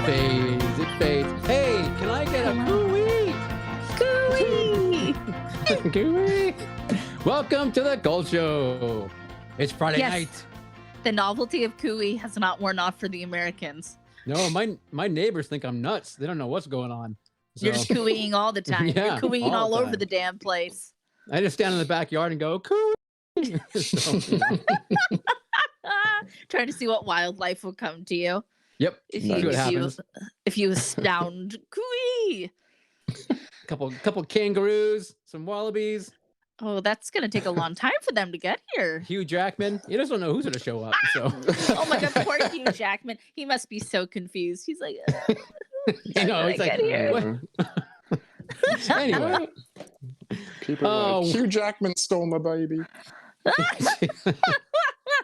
fades, it fades. Hey, can I get a cooey? Cooey! Cooey! Welcome to the Gold Show. It's Friday Yes. night. The novelty of cooey has not worn off for the Americans. No, my neighbors think I'm nuts. They don't know what's going on. So You're just cooeying all the time. Yeah, You're cooeying all the all over time. the damn place. I just stand in the backyard and go, cooey. So, Trying to see what wildlife will come to you yep. if See you what happens. if you astound cooey. Couple kangaroos, some wallabies, Oh, that's gonna take a long time for them to get here. Hugh Jackman. You just don't know who's gonna show up. So Oh my god, poor Hugh Jackman. He must be so confused. He's like, you know, it's like here? what? Anyway. Keep it like, Hugh Jackman stole my baby.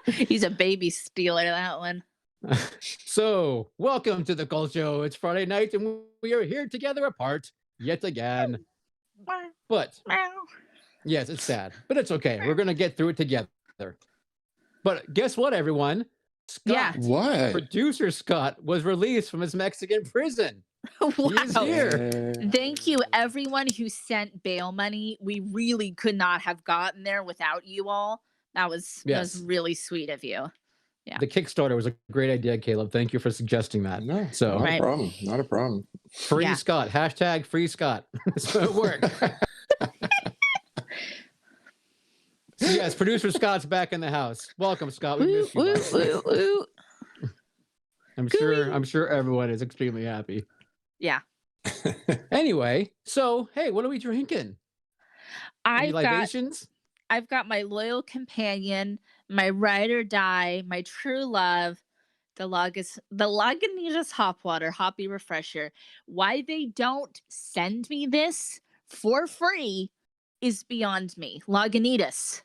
He's a baby stealer, that one. So, welcome to the Gold Show. It's Friday night, and we are here together apart yet again. But yes, it's sad, but it's okay. We're gonna get through it together. But guess what, everyone? Yeah. Scott, What? producer Scott, was released from his Mexican prison. He is Wow. here. Thank you, everyone who sent bail money. We really could not have gotten there without you all. That was Yes. really sweet of you. Yeah. The Kickstarter was a great idea, Caleb. Thank you for suggesting that. No, So, not Right. a problem. Not a problem. free Yeah. Scott, hashtag free Scott. So it worked. So yes, producer Scott's back in the house. Welcome, Scott. We Woo, missed you. woo, last woo, woo. I'm sure everyone is extremely happy. Yeah. Anyway, so hey, what are we drinking? Any I've got libations? my loyal companion, my ride or die, my true love, the Lagunitas hop water, hoppy refresher. Why they don't send me this for free is beyond me. Lagunitas,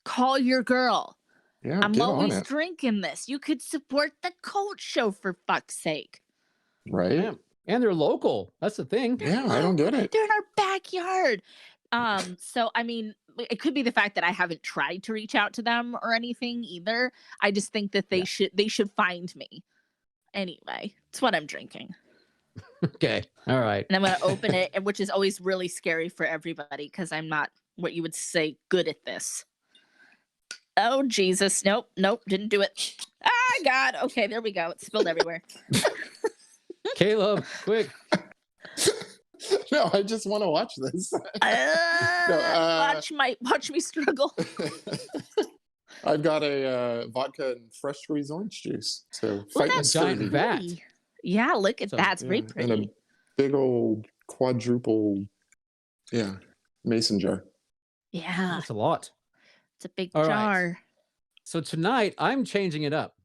call your girl. Yeah, I'm get on always it. drinking this. You could support the Cult Show for fuck's sake. Right? Yeah. And they're local. That's the thing. Yeah, I don't get it. They're in our backyard. So I mean, it could be the fact that I haven't tried to reach out to them or anything either. I just think that they should find me. Anyway, it's what I'm drinking. Okay. All right. And I'm gonna open it, and which is always really scary for everybody because I'm not what you would say good at this. Oh Jesus. Nope, didn't do it. Ah God. Okay, there we go. It spilled everywhere. Caleb, quick. No, I just want to watch this. Watch me struggle. I've got a vodka and fresh squeezed orange juice. So Well, fighting that's giant sturdy. vat. pretty. Yeah, look at So, that. It's very Yeah, pretty. and a big old quadruple, mason jar. Yeah, That's a lot. it's a big All right. jar. So tonight I'm changing it up.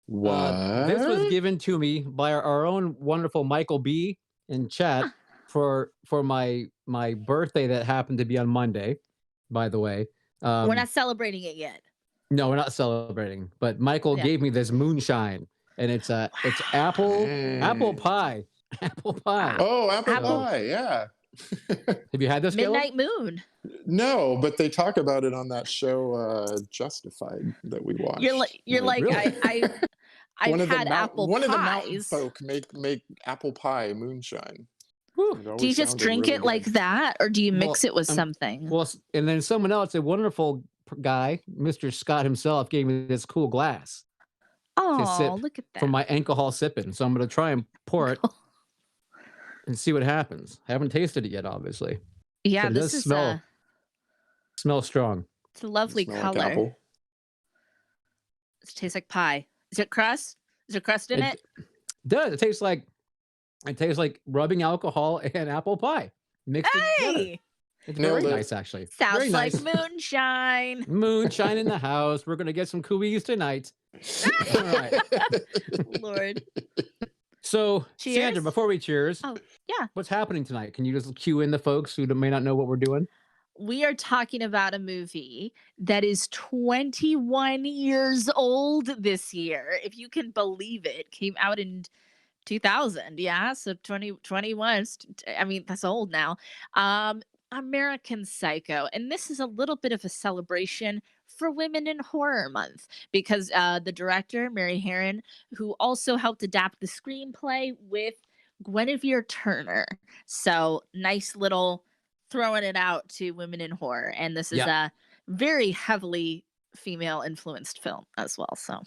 What? This was given to me by our own wonderful Michael B in chat for my birthday that happened to be on Monday, by the way. We're not celebrating it yet. No, we're not celebrating. But Michael Yeah. gave me this moonshine, and it's apple pie. Apple pie. Oh, apple Apple- pie. Yeah. Have you had this, Caleb? Midnight Moon. No, but they talk about it on that show, Justified, that we watched. You're like Really? I've one of the had apple one of the mountain pies. folk make apple pie moonshine. Whew. It Do you always just sounded drink really it like good. that, or do you mix it with I'm- something? Well, and then someone else, a wonderful guy, Mr. Scott himself, gave me this cool glass Oh, sip look at that. for my alcohol sipping. So I'm going to try and pour it and see what happens. I haven't tasted it yet, obviously. Yeah, but it this does is smells strong. it's a lovely Smell like color. apple. It tastes like pie. Is it crust? Is there crust in it? Does. It tastes like rubbing alcohol and apple pie mixed together. Hey, It's Nailed very it. nice, actually. sounds Very like nice. moonshine. Moonshine in the house. We're gonna get some cooies tonight. All right. Lord. So, Cheers? Sandra, before we cheers, Oh, yeah. what's happening tonight? Can you just cue in the folks who may not know what we're doing? We are talking about a movie that is 21 years old this year. If you can believe it, came out in 2000. Yeah, so 2021. I mean, that's old now. American Psycho. And this is a little bit of a celebration for Women in Horror Month because the director, Mary Harron, who also helped adapt the screenplay with Guinevere Turner. So nice little throwing it out to women in horror. And this is a very heavily female influenced film as well. So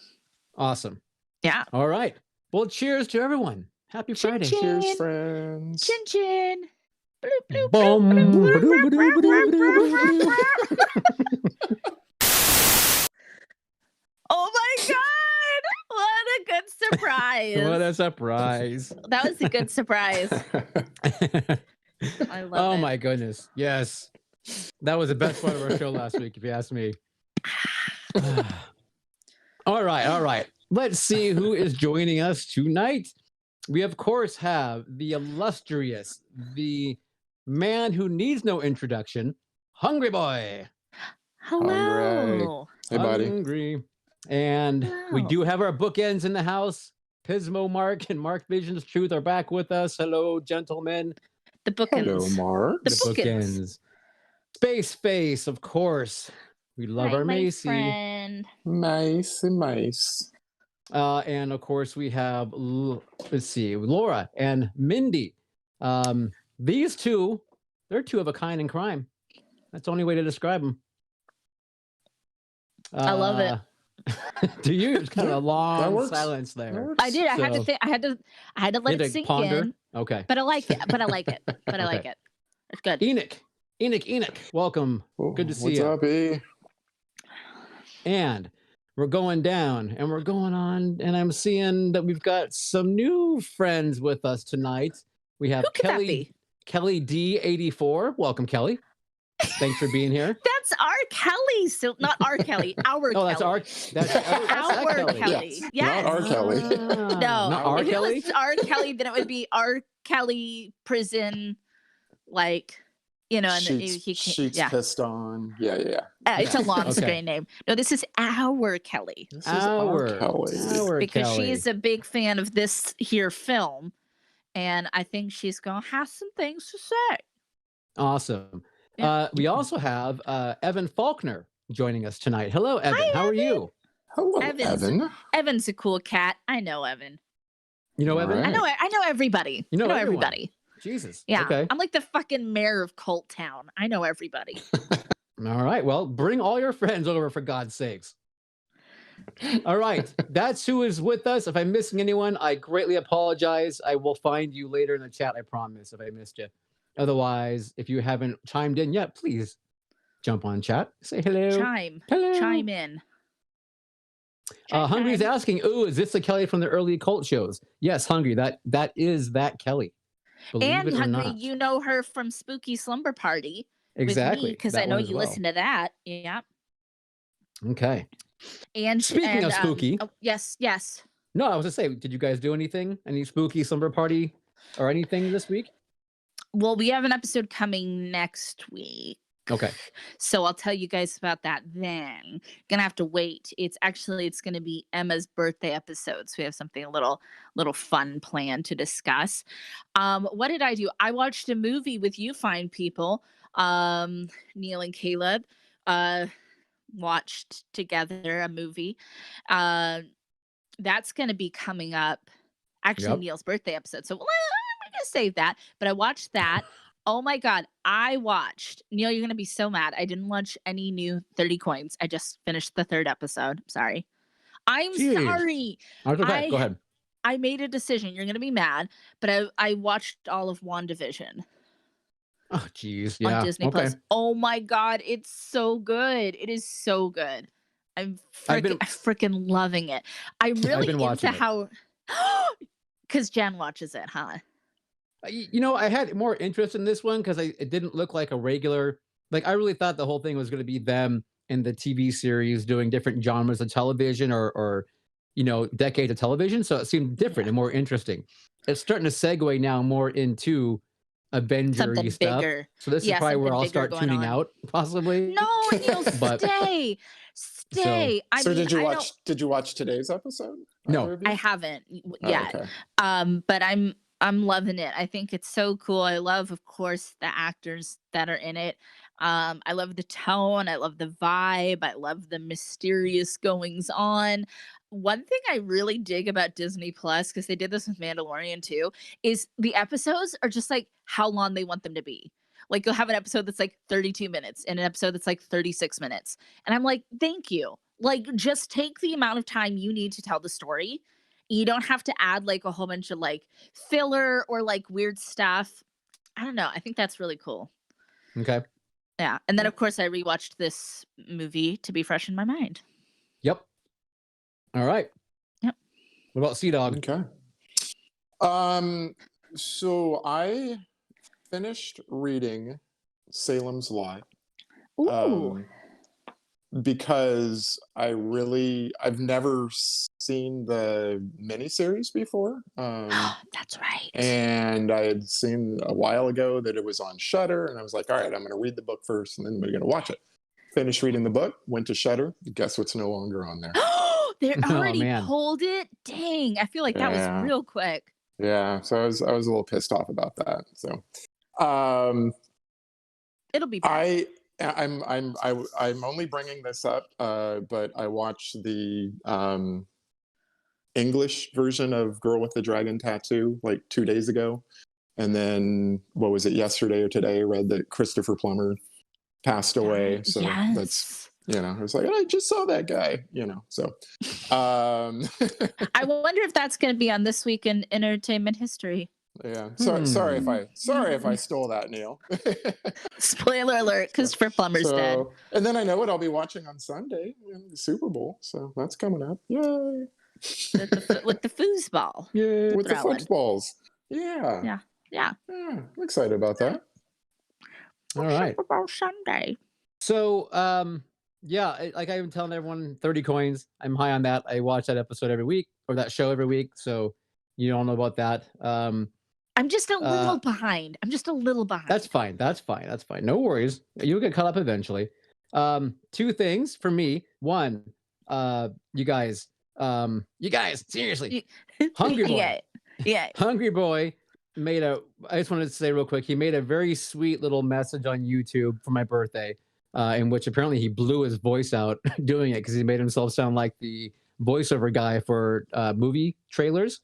awesome. Yeah. All right. Well, cheers to everyone. Happy Friday. Chin. Cheers, friends. Chin chin. Bloop, bloop, Boom. bloop, bloop, bloop, bloop, bloop, bloop. Oh my God. What a good surprise. What a surprise. That was a good surprise. I love it. Oh my goodness. Yes. That was the best part of our show last week, if you ask me. All right. Let's see who is joining us tonight. We, of course, have the illustrious, the man who needs no introduction, Hungry Boy. Hello. Hey, buddy. Hungry. And we do have our bookends in the house. Pismo Mark and Mark Vision's Truth are back with us. Hello, gentlemen. The bookends. Hello, Mark. The bookends. Space Face, of course. We love Hi, our my Macy. friend. Nice. And of course, we have, let's see, Laura and Mindy. These two, they're two of a kind in crime. That's the only way to describe them. I love it. Do you? It's kind of a long works. silence there. I did. I had to So- think. I had to let it sink in. Okay. But I like it. But I like it. It's good. Enoch. Welcome. Good to see What's you. up, E? And we're going down and we're going on. And I'm seeing that we've got some new friends with us tonight. We have Who could that be? Kelly D84. Welcome, Kelly. Thanks for being here. That's R. Kelly. So not R. Kelly. Our Oh, Kelly. that's Our Kelly. Kelly. Yes. Yes. Not R. Kelly. Ah, No. not R. If Kelly. it was R. Kelly, then it would be R. Kelly prison, like, and then Sheets yeah. pissed on. Yeah. It's a long Okay. screen name. No, this is our Kelly This is our Kelly. Our because Kelly. she's a big fan of this here film, and I think she's gonna have some things to say. Awesome. Yeah. We also have Evan Faulkner joining us tonight. Hello, Evan. Hi, How are Evan. you? Hello, Evans. Evan. Evan's a cool cat. I know Evan. You know All Evan? right. I know everybody. You know I know everyone. everybody. Jesus. Yeah. Okay. I'm like the fucking mayor of Colt Town. I know everybody. All right. Well, bring all your friends over for God's sakes. All right. That's who is with us. If I'm missing anyone, I greatly apologize. I will find you later in the chat. I promise if I missed you. Otherwise, if you haven't chimed in yet, please jump on chat. Say hello. Hello. Chime in. Hungry's Chime. asking, "Ooh, is this the Kelly from the early cult shows?" Yes, Hungry. That is that Kelly. Believe And it or Hungry, not. you know her from Spooky Slumber Party. Exactly. Because that I know one as you well. listen to that. Yeah. Okay. And Speaking of spooky. yes. No, I was gonna say, did you guys do anything? Any spooky slumber party or anything this week? Well, we have an episode coming next week. Okay. So I'll tell you guys about that then. Gonna have to wait. It's gonna be Emma's birthday episode. So we have something a little fun planned to discuss. What did I do? I watched a movie with you fine people. Neil and Caleb watched together a movie. That's gonna be coming up. Actually, Yep. Neil's birthday episode. So I'm gonna save that. But I watched that. Oh my God. Neil, you're going to be so mad. I didn't watch any new 30 coins. I just finished the third episode. Sorry. I'm Jeez. sorry. Okay, go ahead. I made a decision. You're going to be mad, but I watched all of WandaVision Oh, geez. Yeah. on Disney okay. Plus. Oh my God. It's so good. It is so good. I'm freaking loving it. I'm really been into watching it. how, because Jen watches it, huh? I had more interest in this one because it didn't look like a regular. Like, I really thought the whole thing was going to be them in the TV series doing different genres of television or decades of television. So it seemed different and more interesting. It's starting to segue now more into Avenger Something stuff. bigger. So this is probably where something I'll bigger start going tuning on. out, possibly. No, Neil, But- stay. So did you I watch? don't- Did you watch today's episode? No. Either of you? I haven't Oh, yet. okay. But I'm I'm loving it. I think it's so cool. I love, of course, the actors that are in it. I love the tone. I love the vibe. I love the mysterious goings on. One thing I really dig about Disney Plus, because they did this with Mandalorian too, is the episodes are just like how long they want them to be. Like you'll have an episode that's like 32 minutes and an episode that's like 36 minutes. And I'm like, thank you. Like, just take the amount of time you need to tell the story. You don't have to add like a whole bunch of like filler or like weird stuff. I don't know. I think that's really cool. Okay. Yeah. And then, of course, I rewatched this movie to be fresh in my mind. Yep. All right. Yep. What about Sea Dog? Okay. So I finished reading Salem's Lot. Ooh. Because I've never seen the miniseries before. That's right. And I had seen a while ago that it was on Shudder, and I was like, all right, I'm going to read the book first, and then we're going to watch it. Finished reading the book, went to Shudder. Guess what's no longer on there? They Oh, already man. pulled it? Dang. I feel like that Yeah. was real quick. Yeah, so I was a little pissed off about that. So, It'll be back. I'm only bringing this up, but I watched the English version of Girl with the Dragon Tattoo like 2 days ago, and then what was it, yesterday or today? I read that Christopher Plummer passed away. So Yes. that's, I was like, I just saw that guy, So I wonder if that's going to be on This Week in Entertainment History. yeah. Sorry if I stole that, Neil. Spoiler alert, Christopher Plummer's dead. And then I know what I'll be watching on Sunday, the Super Bowl. So that's coming up. Yay. With the foosball. Yeah, with the Throwing. footballs. Yeah. Yeah. I'm excited about that. All right. Super Bowl Sunday. So, like I've been telling everyone, 30 coins. I'm high on that. I watch that episode every week, or that show every week. So you all know about that. I'm just a little behind. That's fine. No worries. You'll get caught up eventually. Two things for me. One, you guys, seriously. Hungry Boy. Yeah. Hungry Boy I just wanted to say real quick, he made a very sweet little message on YouTube for my birthday, in which apparently he blew his voice out doing it because he made himself sound like the voiceover guy for movie trailers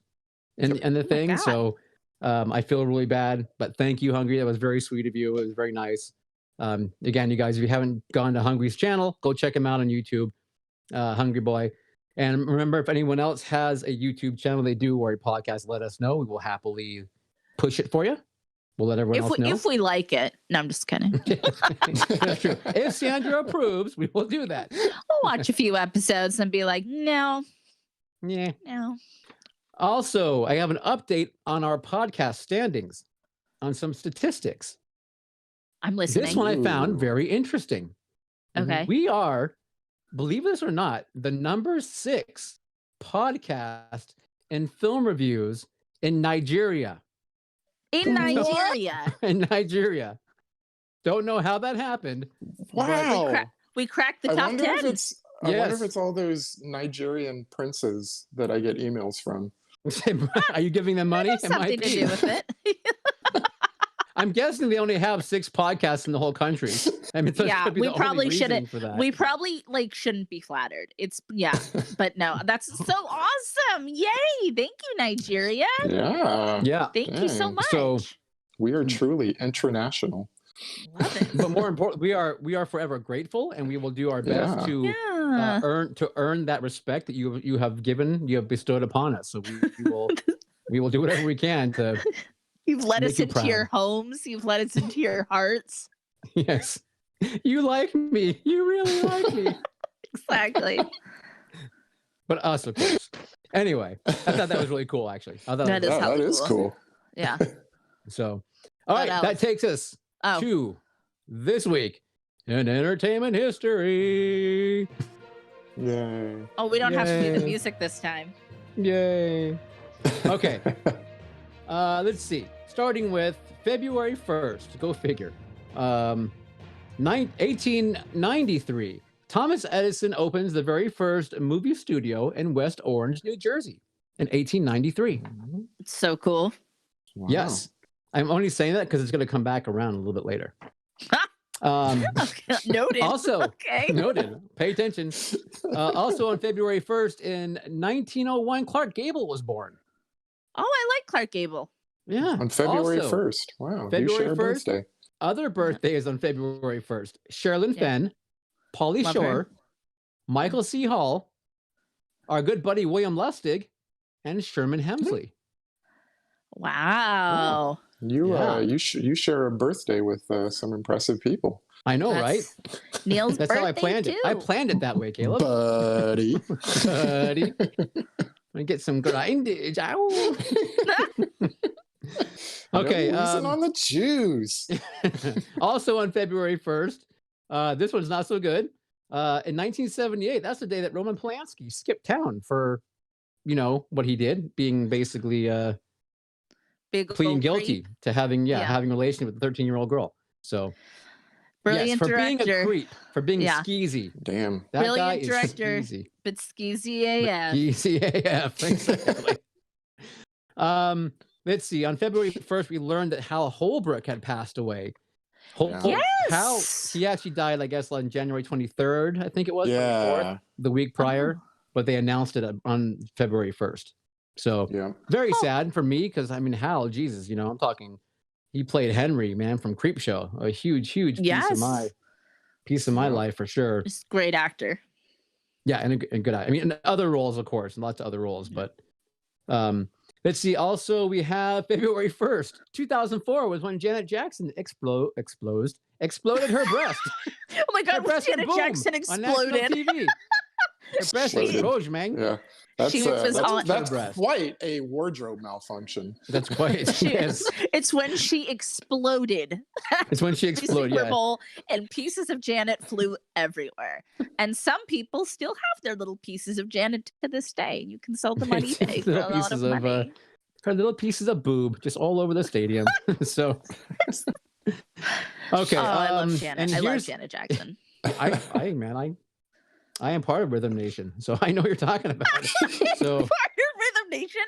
and the thing. So I feel really bad, but thank you, Hungry. That was very sweet of you. It was very nice. Again, you guys, if you haven't gone to Hungry's channel, go check him out on YouTube, Hungry Boy. And remember, if anyone else has a YouTube channel they do or a podcast, let us know. We will happily push it for you. We'll let everyone else know. If we like it. No, I'm just kidding. That's true. If Sandra approves, we will do that. We'll watch a few episodes and be like, no. Yeah. No. Also, I have an update on our podcast standings on some statistics. I'm listening. This one I found very interesting. Okay. We are, believe this or not, the number 6 podcast and film reviews in Nigeria. In Nigeria. In Nigeria. Don't know how that happened. Wow. We cracked the I top wonder 10. I wonder if it's all those Nigerian princes that I get emails from. Are you giving them money? It has something to do with it. I'm guessing they only have 6 podcasts in the whole country. I mean, yeah, we probably shouldn't. For that. We probably shouldn't be flattered. But no, that's so awesome! Yay! Thank you, Nigeria. Yeah. Thank you so much. So we are truly international. Love it. But more important, we are forever grateful, and we will do our best to earn that respect that you have bestowed upon us. So we will do whatever we can to. You've let us into your homes. You've let us into your hearts. Yes. You like me. You really like me. Exactly. But us, of course. Anyway, I thought that was really cool, actually. That is cool. Yeah. So, all right. That takes us to this week in entertainment history. Yay. Oh, we don't have to do the music this time. Yay. Okay. Let's see. Starting with February 1st, go figure. 1893, Thomas Edison opens the very first movie studio in West Orange, New Jersey in 1893. It's so cool. Wow. Yes. I'm only saying that because it's going to come back around a little bit later. Okay, noted. Also, Okay. noted. Pay attention. Also on February 1st in 1901, Clark Gable was born. Oh, I like Clark Gable. Yeah. On February Also, 1st. Wow. February you share a 1st. birthday. Other birthdays on February 1st. Sherilyn Yeah. Fenn, Pauly Love Shore, her. Michael C. Hall, our good buddy William Lustig, and Sherman Hemsley. Wow. You share a birthday with some impressive people. I know, right? That's Neil's That's birthday how I planned too. it. I planned it that way, Caleb. Buddy. Buddy. I get some grindage. Ow. Okay. No reason on the juice. Also on February 1st, this one's not so good. In 1978, that's the day that Roman Polanski skipped town for, what he did, being basically Big pleading old guilty creep. to having Yeah. having a relation with a 13-year-old girl. So Brilliant yes, for being director. a creep, for being Yeah. skeezy. Damn. That guy Brilliant is director. skeezy. But skeezy AF. Skeezy AF. Exactly. Let's see. On February 1st, we learned that Hal Holbrook had passed away. Yeah. Hal, Yes. he actually died, I guess, on January 23rd, I think it was, 24th, Yeah. the week prior, Oh. but they announced it on February 1st. So Yeah. very sad for me because, Hal, Jesus, I'm talking, he played Henry, man, from Creepshow, a huge Yes. piece of my Yeah. life for sure. Just great actor. Yeah, and a good, and other roles, of course, and lots of other roles, but let's see. Also, we have February 1st, 2004 was when Janet Jackson exploded her breast. Oh my Her God, when breast Janet went boom Jackson on national exploded. TV. Her breast Exploded. exploded, man. Yeah. She was on- That's breast. quite a wardrobe malfunction. That's quite. Yes, It's when she exploded. it's when she The exploded. Super Yeah, Bowl, and pieces of Janet flew everywhere. And some people still have their little pieces of Janet to this day. You can sell them on eBay for a Little lot pieces of of, money. her little pieces of boob just all over the stadium. So, okay. Oh, I love Janet. And I love here's, Janet Jackson. I am part of Rhythm Nation, so I know what you're talking about. So Part of Rhythm Nation.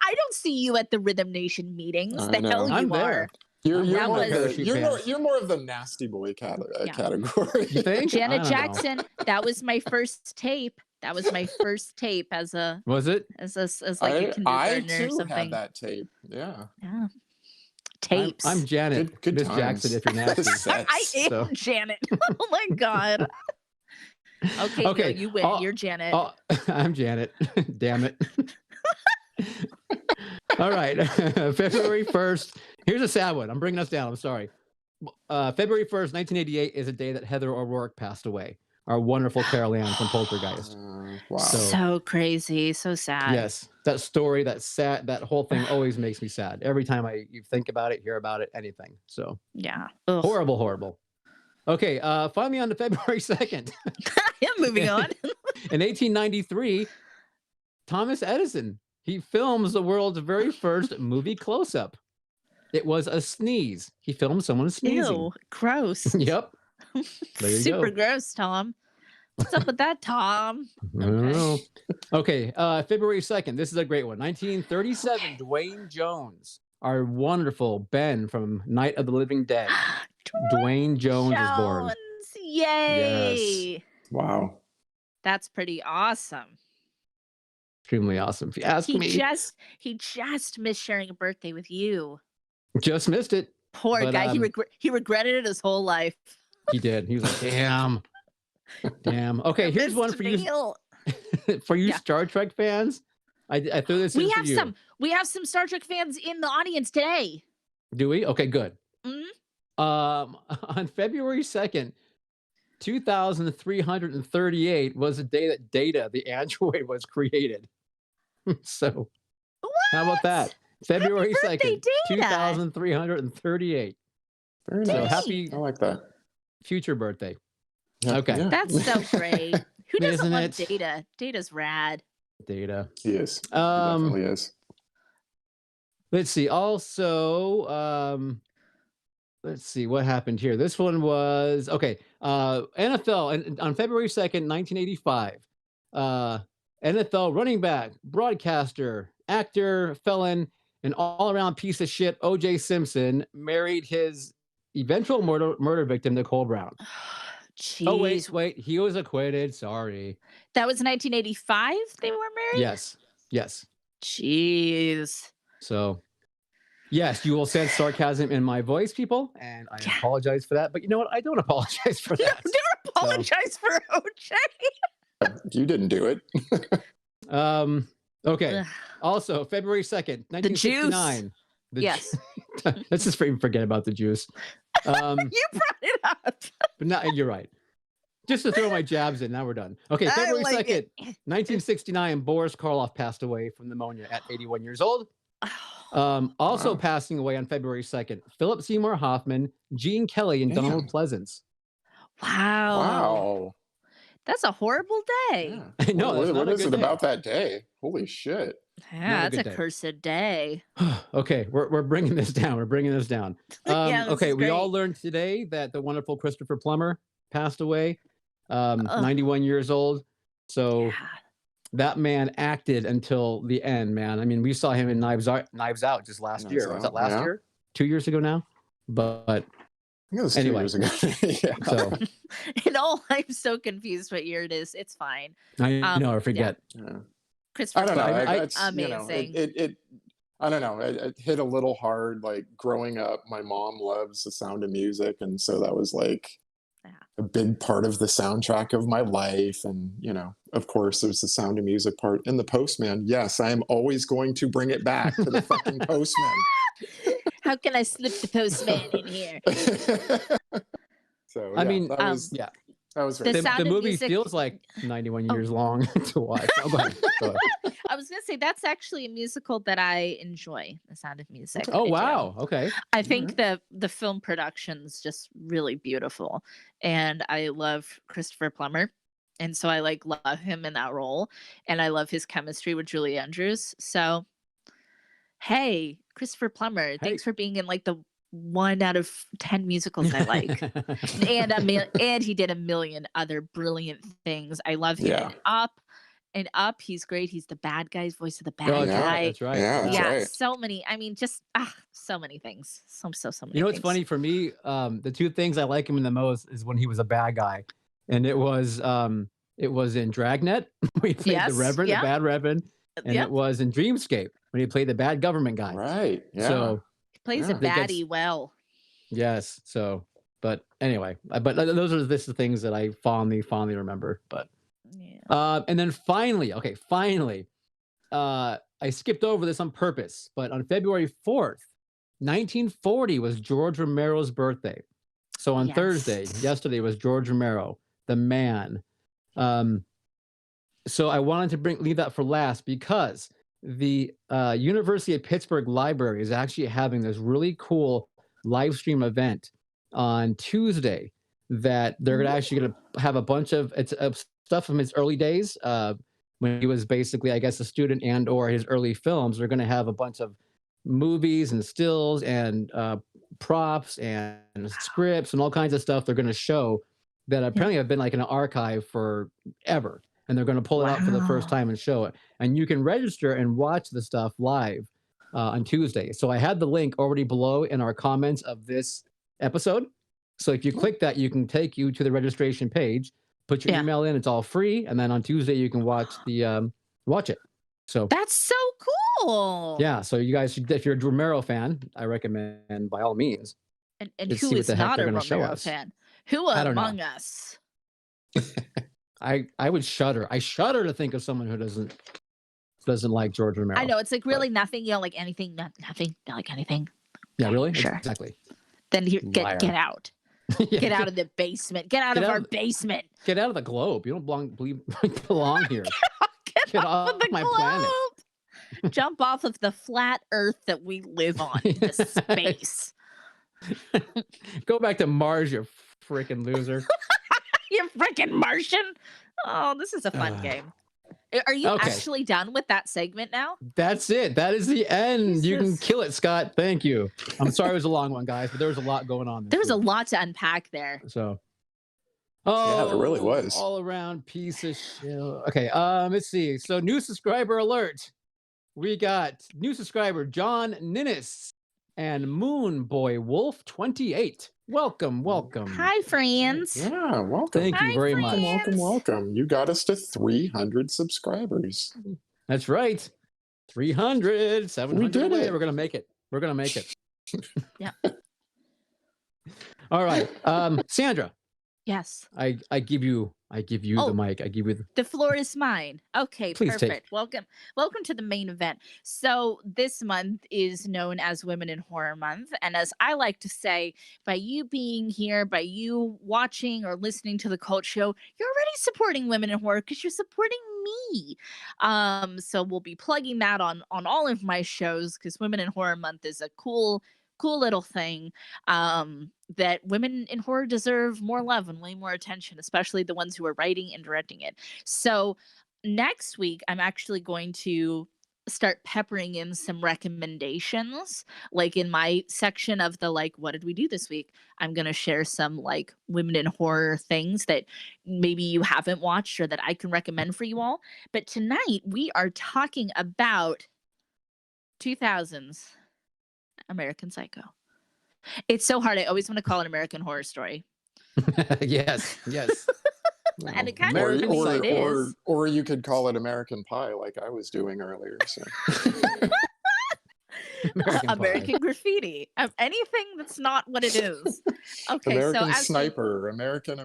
I don't see you at the Rhythm Nation meetings. I The know. hell you I'm are. there. You're That more, was- you're more of the nasty boy Yeah. category. You think? I Janet don't know. Jackson. That was my first tape. That was my first tape as Was it? like a I kindergartner or too something. had that tape. Yeah. Yeah. Tapes. I'm Janet. Good Miss times. Jackson, if you're nasty. Cassettes. I am So- Janet. Oh my God. Okay, Okay, Neil, you win. oh, You're Janet. Oh, I'm Janet. Damn it. All right. February 1st. Here's a sad one. I'm bringing us down. I'm sorry. February 1st, 1988 is a day that Heather O'Rourke passed away. Our wonderful Carol Ann from Poltergeist. Wow. So crazy. So sad. Yes. That story, that whole thing always makes me sad. Every time you think about it, hear about it, anything. So Yeah. Ugh. horrible. Okay. Finally on to February 2nd. Yeah, moving on. In 1893, Thomas Edison, he films the world's very first movie close-up. It was a sneeze. He filmed someone sneezing. Ew, gross. Yep. There you Super go. gross, Tom. What's up with that, Tom? I don't know. Okay, February 2nd. This is a great one. 1937, Dwayne Jones, our wonderful Ben from Night of the Living Dead. Dwayne Jones is born. Jones, yay! Wow. That's pretty awesome. Extremely awesome, if you ask He me. just missed sharing a birthday with you. Just missed it. Poor But, guy. He regretted it his whole life. He did. He was like, damn. Okay, here's one for you. Neil. For you Yeah. Star Trek fans. I threw this in We for have you. some Star Trek fans in the audience today. Do we? Okay, good. Mhm. On February 2nd, 2338 was the day that Data, the android, was created. So, how about that? February birthday, 2nd, Data. 2338. Very So nice. happy I like that. future birthday. Yeah, Okay. yeah. That's so great. Who doesn't Isn't love it? Data? Data's rad. Data. He is. He definitely is. Let's see. Also, let's see what happened here. This one was okay. NFL and on February 2nd, 1985. NFL running back, broadcaster, actor, felon, an all-around piece of shit, O.J. Simpson married his eventual murder victim, Nicole Brown. Oh, Jeez. wait, he was acquitted. Sorry. That was 1985 they were married? Yes. Jeez. So, yes, you will sense sarcasm in my voice, people, and I apologize for that. But you know what? I don't apologize for that. Never apologize for OJ. You didn't do it. Okay. Ugh. Also, February 2nd, 1969. Yes. Let's just forget about the juice. You brought it up. But not, you're right. Just to throw my jabs in. Now we're done. Okay, February 2nd, 1969, Boris Karloff passed away from pneumonia at 81 years old. Also passing away on February 2nd, Philip Seymour Hoffman, Gene Kelly, and Donald Pleasance. Wow. That's a horrible day. Yeah. I know. What is it about that day? Holy shit. Yeah, that's a cursed day. Okay, we're bringing this down. We're bringing this down. Yeah, this okay, is we all great. learned today that the wonderful Christopher Plummer passed away, 91 years old. So Yeah. that man acted until the end, man. I mean, we saw him in Knives Out just last Knives year. Was that Out, last yeah. year? 2 years ago now? But I think it was anyway. 2 years ago. Yeah. So And all I'm so confused what year it is. It's fine. I know, I forget. Yeah. Christopher I don't know. Plummer, It's, you know, amazing. it I don't know. It hit a little hard. Like growing up, my mom loves The Sound of Music, and so that was like a big part of the soundtrack of my life. And you know, of course, there's the Sound of Music part. And the Postman. Yes, I am always going to bring it back to the fucking Postman. How can I slip the postman in here? So I mean, that was yeah. that was very The fun. Sound The of movie Music- feels like 91 years long to watch. Oh, go ahead. I was gonna say that's actually a musical that I enjoy. The Sound of Music. Oh I do. wow. Okay. I think the film production's just really beautiful, and I love Christopher Plummer, and so I like love him in that role, and I love his chemistry with Julie Andrews. So, hey, Christopher Plummer, thanks for being in like the 1 out of 10 musicals I like, and he did a million other brilliant things. I love him in Up. And Up, he's great. He's the bad guy's voice of the bad guy. That's right. Yeah, that's right. So many. I mean, just so many things. So many. You know what's things. funny for me? The two things I like him in the most is when he was a bad guy, and it was in Dragnet when he played the Reverend, the bad Reverend, and it was in Dreamscape when he played the bad government guy. Right. Yeah. So He plays a baddie well. Yes. So, but anyway, but those are the things that I fondly remember. But and then finally, I skipped over this on purpose, but on February 4th, 1940 was George Romero's birthday. So on Thursday, yesterday was George Romero, the man. So I wanted to leave that for last because the University of Pittsburgh Library is actually having this really cool live stream event on Tuesday that they're actually going to have a bunch of stuff from his early days when he was basically, I guess, a student and or his early films. They're going to have a bunch of movies and stills and props and scripts and all kinds of stuff they're going to show that apparently have been like in an archive forever. And they're going to pull it out for the first time and show it. And you can register and watch the stuff live on Tuesday. So I had the link already below in our comments of this episode. So if you click that, you can take you to the registration page, put your email in, it's all free. And then on Tuesday, you can watch it. So that's so cool. Yeah. So you guys, if you're a Romero fan, I recommend by all means. And who is not a Romero fan? Who among us? I would shudder. I shudder to think of someone who doesn't like George Romero. I know it's like really nothing. You know, like anything, nothing, not like anything. Yeah, really? Sure. Exactly. Then get out. Get out of the basement. Get out of our basement. Get out of the globe. You don't belong here. Get off of my planet. Jump off of the flat Earth that we live on into space. Go back to Mars, you freaking loser. You freaking Martian. Oh, this is a fun game. Are you actually done with that segment now? That's it. That is the end. Jesus. You can kill it, Scott. Thank you. I'm sorry it was a long one, guys, but there was a lot going on. There was a lot to unpack there. So, yeah, there really was. All around piece of shit. Okay, let's see. So, new subscriber alert. we got new subscriber John Ninnis and Moon Boy Wolf 28. Welcome. Hi, friends. Yeah, welcome. Thank you very much. Welcome. You got us to 300 subscribers. That's right. 300, 700 We did away. it. We're going to make it. We're going to make it. Yeah. All right. Sandra, Yes. I give you the mic. I give you The floor is mine. Okay, Please take. perfect. Welcome to the main event. So this month is known as Women in Horror Month, and as I like to say, by you being here, by you watching or listening to the Cult Show, you're already supporting women in horror because you're supporting me. So we'll be plugging that on all of my shows because Women in Horror Month is a cool little thing that women in horror deserve more love and way more attention, especially the ones who are writing and directing it. So next week, I'm actually going to start peppering in some recommendations, like in my section of the what did we do this week? I'm going to share some women in horror things that maybe you haven't watched or that I can recommend for you all. But tonight we are talking about 2000s American Psycho. It's so hard. I always want to call it American Horror Story. yes. And it kind of or, it is. or you could call it American Pie, like I was doing earlier. So. American Graffiti. Anything that's not what it is. Okay, American Sniper. American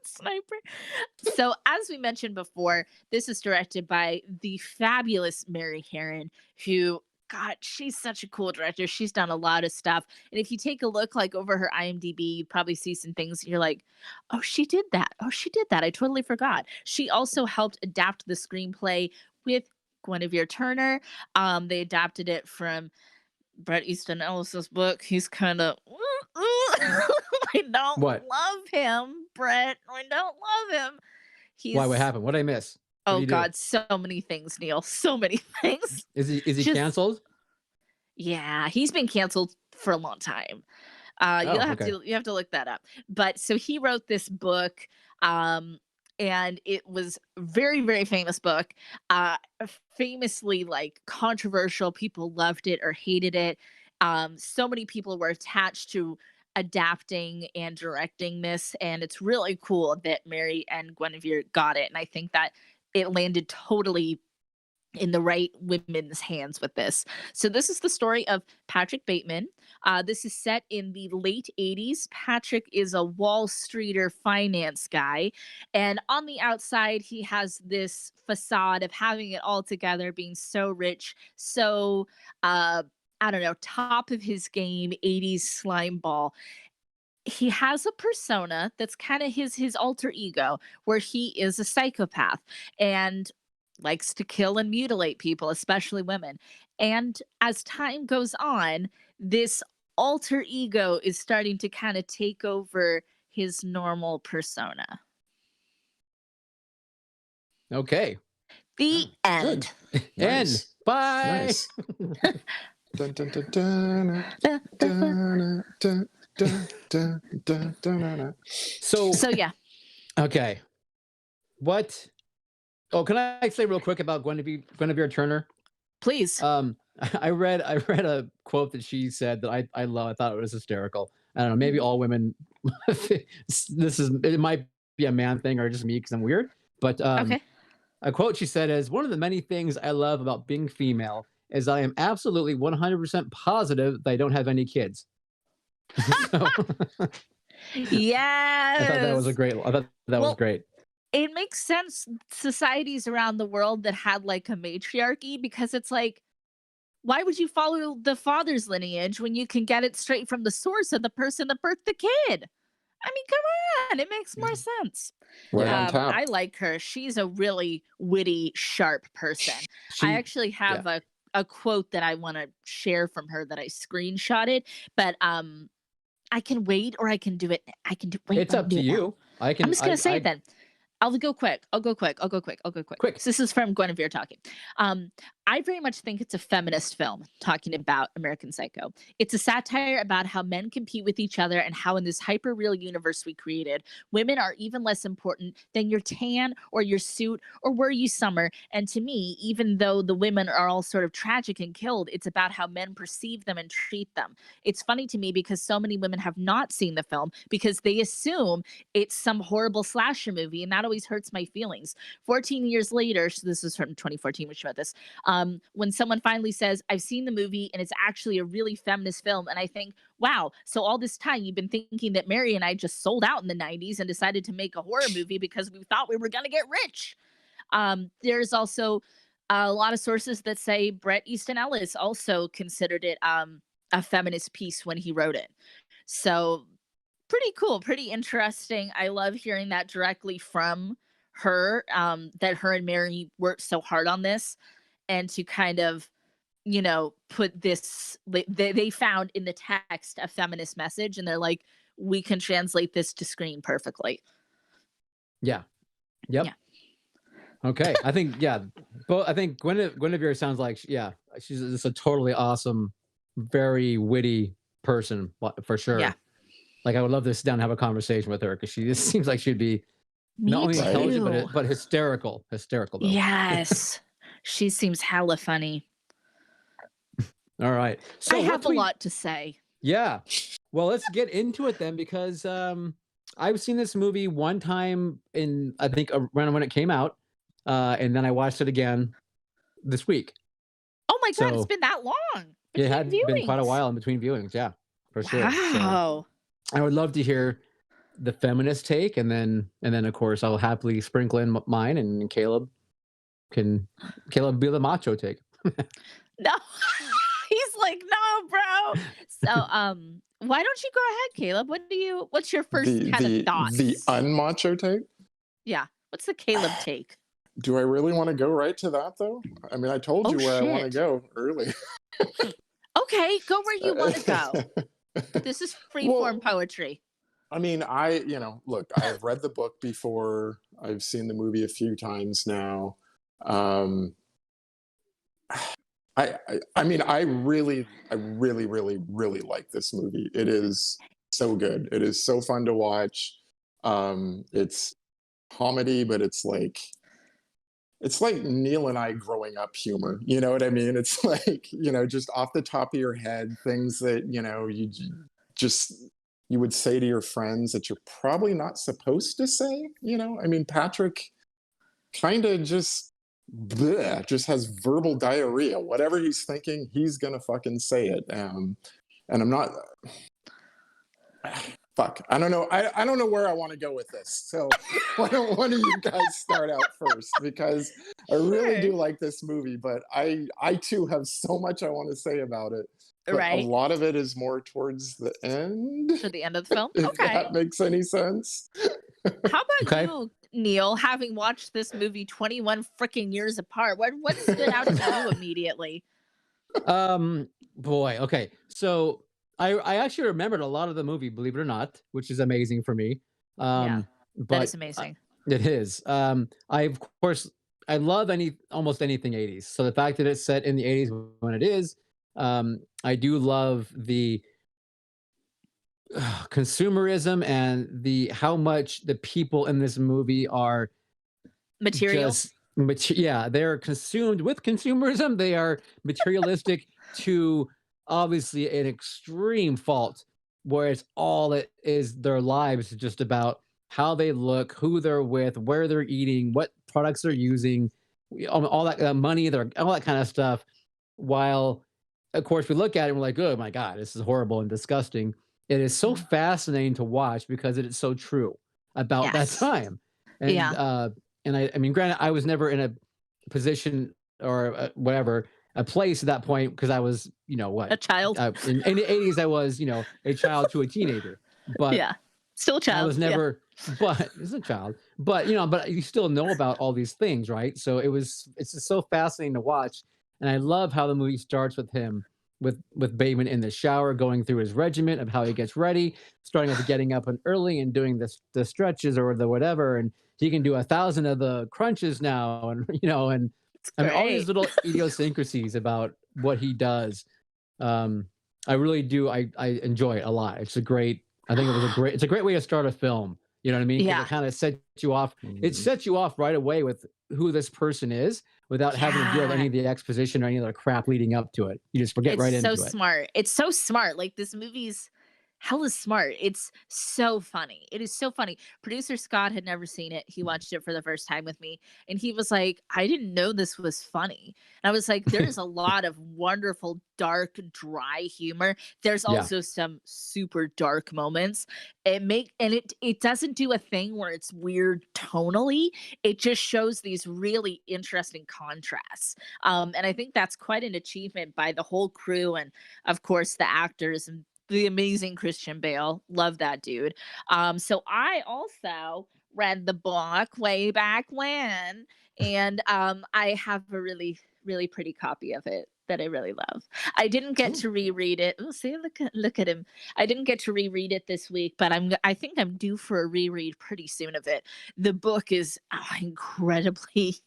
Sniper. So as we mentioned before, this is directed by the fabulous Mary Harron, who, God, she's such a cool director. She's done a lot of stuff. And if you take a look over her IMDb, you probably see some things you're like, oh, she did that. Oh, she did that. I totally forgot. She also helped adapt the screenplay with Guinevere Turner. They adapted it from Bret Easton Ellis's book. He's kind of I don't love him, Brett. I don't love him. Why? What happened? What did I miss? Oh God, so many things, Neil. So many things. Is he canceled? Yeah, he's been canceled for a long time. You have to look that up. But so he wrote this book, and it was a very, very famous book. Famously controversial. People loved it or hated it. So many people were attached to adapting and directing this, and it's really cool that Mary and Guinevere got it. And I think that it landed totally in the right women's hands with this. So this is the story of Patrick Bateman. This is set in the late 80s. Patrick is a Wall Streeter finance guy. And on the outside, he has this facade of having it all together, being so rich, so, top of his game, 80s slime ball. He has a persona that's kind of his alter ego, where he is a psychopath and likes to kill and mutilate people, especially women. And as time goes on, this alter ego is starting to kind of take over his normal persona. Okay. The end. End. Bye. Nice. Dun, dun, dun, dun, dun, dun, dun, dun, dun. So yeah. Okay. What? Oh, can I say real quick about Guinevere Turner? Please. I read a quote that she said that I love. I thought it was hysterical. I don't know. Maybe all women. It might be a man thing or just me because I'm weird. But okay. A quote she said is, "One of the many things I love about being female is I am absolutely 100% positive that I don't have any kids." Yes. I thought that was great. It makes sense, societies around the world that had a matriarchy, because it's why would you follow the father's lineage when you can get it straight from the source of the person that birthed the kid? I mean, come on, it makes more sense. On top. I like her. She's a really witty, sharp person. I actually have a quote that I want to share from her that I screenshotted, but I can wait or I can do it. I can do. Wait, it's up to you. I'm just gonna say it then. I'll go quick. Quick. So this is from Guinevere talking. I very much think it's a feminist film talking about American Psycho. It's a satire about how men compete with each other and how in this hyper real universe we created, women are even less important than your tan or your suit or were you summer. And to me, even though the women are all sort of tragic and killed, it's about how men perceive them and treat them. It's funny to me because so many women have not seen the film because they assume it's some horrible slasher movie, and that always hurts my feelings. 14 years later, so this is from 2014, which wrote this, when someone finally says, I've seen the movie and it's actually a really feminist film, and I think, wow, so all this time you've been thinking that Mary and I just sold out in the 90s and decided to make a horror movie because we thought we were going to get rich. There's also a lot of sources that say Bret Easton Ellis also considered it a feminist piece when he wrote it. So pretty cool, pretty interesting. I love hearing that directly from her, that her and Mary worked so hard on this, and to kind of, put this, they found in the text a feminist message, and they're like, we can translate this to screen perfectly. Yeah. Yep. Yeah. Okay. I think, yeah. But I think Guinevere sounds like, yeah, she's just a totally awesome, very witty person for sure. Yeah. Like I would love to sit down and have a conversation with her because she just seems like she'd be Me not only too. intelligent but hysterical though. Yes. She seems hella funny. All right. So I have a lot to say. Yeah. Well, let's get into it then because I've seen this movie one time in I think around when it came out, and then I watched it again this week. Oh my God, So, it's been that long. It had been quite a viewings. while in between viewings, yeah, for sure. Wow. So I would love to hear the feminist take, and then of course I'll happily sprinkle in mine, and Caleb be the macho take. No, he's like, no, bro. So, why don't you go ahead, Caleb? What's your first kind of thoughts? The unmacho take? Yeah. What's the Caleb take? Do I really want to go right to that though? I mean, I told you where I want to go early. Okay, go where you want to go. This is freeform poetry. I mean, look, I've read the book before. I've seen the movie a few times now. I mean, I really like this movie. It is so good. It is so fun to watch. It's comedy, but it's like Neil and I growing up humor. You know what I mean? It's like, just off the top of your head, things that, you would say to your friends that you're probably not supposed to say. I mean, Patrick kind of just has verbal diarrhea. Whatever he's thinking, he's gonna fucking say it. And I'm not. Fuck. I don't know. I don't know where I want to go with this. So why don't one of you guys start out first? Because I really do like this movie, but I too have so much I want to say about it. But right. A lot of it is more towards the end. To the end of the film? If okay. that makes any sense. How about you, Neil, having watched this movie 21 freaking years apart? What stood out to you immediately? Boy, okay. So I actually remembered a lot of the movie, believe it or not, which is amazing for me. Yeah, but that is amazing. It is. I love almost anything 80s. So the fact that it's set in the 80s when it is, I do love the consumerism and how much the people in this movie are material. They're consumed with consumerism. They are materialistic to obviously an extreme fault, where it's all it is their lives is just about how they look, who they're with, where they're eating, what products they're using, all that money, all that kind of stuff. While, of course, we look at it and we're like, oh my God, this is horrible and disgusting. It is so fascinating to watch because it is so true about that time. And, and I mean, granted, I was never in a position or whatever, a place at that point because I was, a child. In the 80s, I was, a child to a teenager. But still a child. I was never, but it's a child. But but you still know about all these things, right? So it's just so fascinating to watch, and I love how the movie starts with him with Bateman in the shower, going through his regimen of how he gets ready, starting with getting up and early and doing the stretches or the whatever, and he can do 1,000 of the crunches now, and and It's I mean all these great. little idiosyncrasies about what he does. Um, I really do. I enjoy it a lot. I think it's a great way to start a film. You know what I mean? Because it Yeah. kind of sets you off. It Mhm. sets you off right away with who this person is without having to deal with Yeah. any of the exposition or any of the crap leading up to it. You just get It's right so into it. smart. It's so smart. Like this movie's hella smart. It's so funny. It is so funny. Producer Scott had never seen it. He watched it for the first time with me and he was like, "I didn't know this was funny." And I was like, "There's a lot of wonderful dark dry humor. There's Yeah. also some super dark moments. It doesn't do a thing where it's weird tonally. It just shows these really interesting contrasts. And I think that's quite an achievement by the whole crew and, of course, the actors and the amazing Christian Bale. Love that dude. So I also read the book way back when, and I have a really, really pretty copy of it that I really love. I didn't get Oh, to reread it. Oh, see, look at him. I didn't get to reread it this week, but I think I'm due for a reread pretty soon of it. The book is incredibly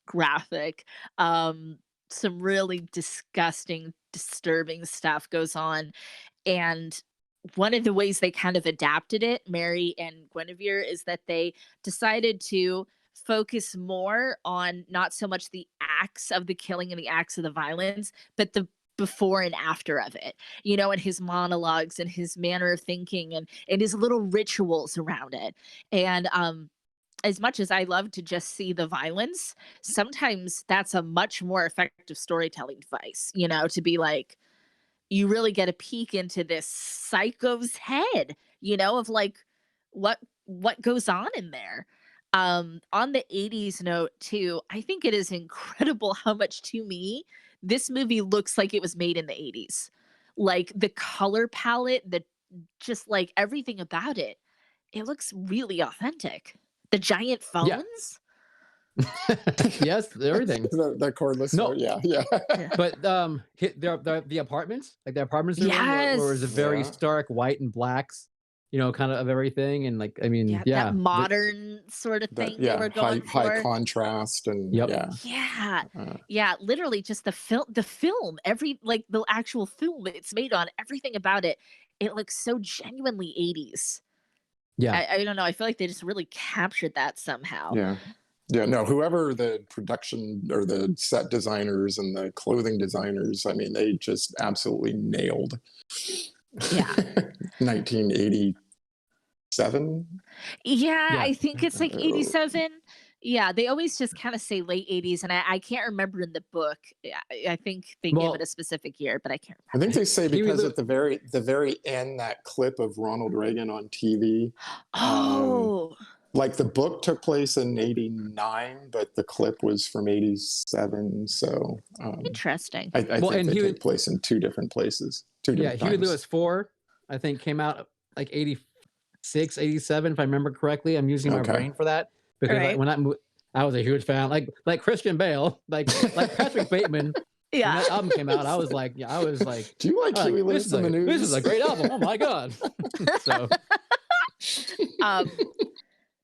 graphic. Um, some really disgusting, disturbing stuff goes on. And one of the ways they kind of adapted it, Mary and Guinevere, is that they decided to focus more on not so much the acts of the killing and the acts of the violence, but the before and after of it, and his monologues and his manner of thinking and his little rituals around it. And as much as I love to just see the violence, sometimes that's a much more effective storytelling device, to be like, you really get a peek into this psycho's head, of like what goes on in there. On the 80s note too, I think it is incredible how much to me this movie looks like it was made in the 80s. Like the color palette, the just like everything about it, it looks really authentic. The giant Yeah. phones? Yes, everything. that cordless No, phone. Yeah, yeah, Yeah. but the apartments, like the apartments they're in, where it's a Yes. very yeah. stark white and blacks, kind of everything, and like I mean, Yeah, that yeah, modern sort of That thing they yeah, were going high for. contrast and yep, yeah. Yeah. Uh, Yeah, literally just the film, every like the actual film it's made on, everything about it, it looks so genuinely 80s. yeah, I don't know, I feel like they just really captured that somehow. yeah. Yeah, no, whoever the production or the set designers and the clothing designers, I mean, they just absolutely nailed Yeah. 1987. Yeah, yeah. I think it's like Uh, 87. Yeah, they always just kind of say late 80s, and I can't remember in the book. Yeah, I think they give it a Well, specific year, but I can't I think remember. they say Huey because Lew- at the very end, that clip of Ronald Reagan on TV, um, Oh, like the book took place in '89, but the clip was from '87. So interesting. I well, think and they Huey, take place in two different places, two yeah, different Huey times. Lewis 4, I think came out like 86, 87, if I remember correctly. I'm using my Okay. brain for that All because right. I was a huge fan, like Christian Bale, like Patrick Bateman. When Yeah. that album came out, I was like, Do you like Huey this is Lewis in the this is News? a great album. Oh my god! So um,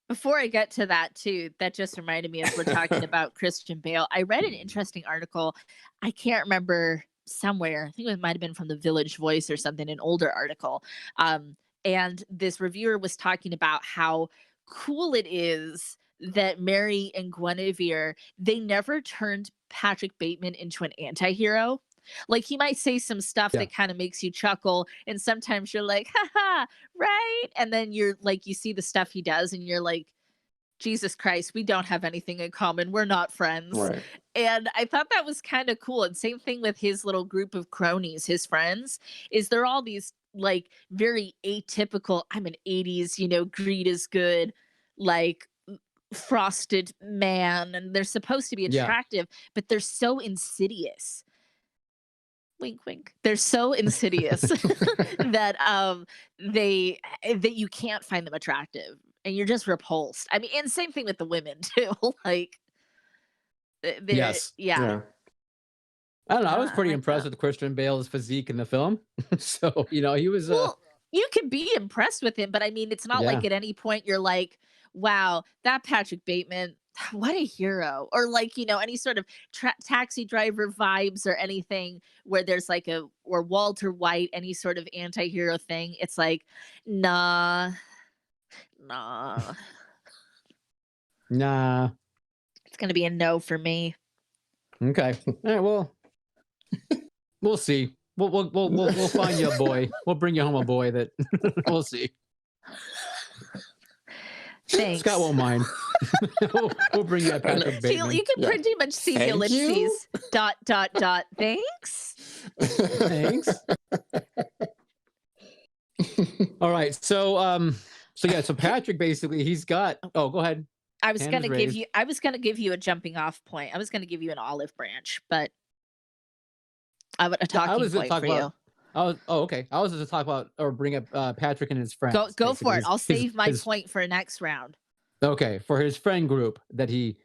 Before I get to that too, that just reminded me as we're talking about Christian Bale. I read an interesting article. I can't remember somewhere. I think it might have been from the Village Voice or something, an older article. And this reviewer was talking about how cool it is that Mary and Guinevere, they never turned Patrick Bateman into an anti-hero. Like he might say some stuff yeah, that kind of makes you chuckle, and sometimes you're like, haha, right? And then you're like, you see the stuff he does, and you're like, Jesus Christ, we don't have anything in common. We're not friends. Right. And I thought that was kind of cool. And same thing with his little group of cronies, his friends, is they're all these like very atypical, I'm an 80s, greed is good, like frosted man. And they're supposed to be yeah, attractive, but they're so insidious. Wink, wink. They're so insidious that that you can't find them attractive, and you're just repulsed. I mean, and same thing with the women too. Like they're yes. yeah. Yeah. I don't know. I was I pretty like impressed that. with Christian Bale's physique in the film. So he was Well, You can be impressed with him, but I mean, it's not like Yeah. at any point you're like, wow, that Patrick Bateman, what a hero. Or like, any sort of taxi driver vibes or anything where there's like or Walter White, any sort of anti hero thing. It's like, nah, nah. Nah. It's going to be a no for me. Okay. All right. Well, we'll see. We'll find you a boy. We'll bring you home a boy that we'll see. Thanks. Scott won't mind. we'll bring you a Patrick Bateman. You can pretty much see the ellipses. ... Thanks. Thanks. All right. So Patrick basically he's got. Oh, go ahead. I was gonna give you a jumping off point. I was gonna give you an olive branch, but I would a talking point for you. Okay. I was just talk about or bring up Patrick and his friends. Go for it. I'll save my point for next round. Okay, for his friend group that he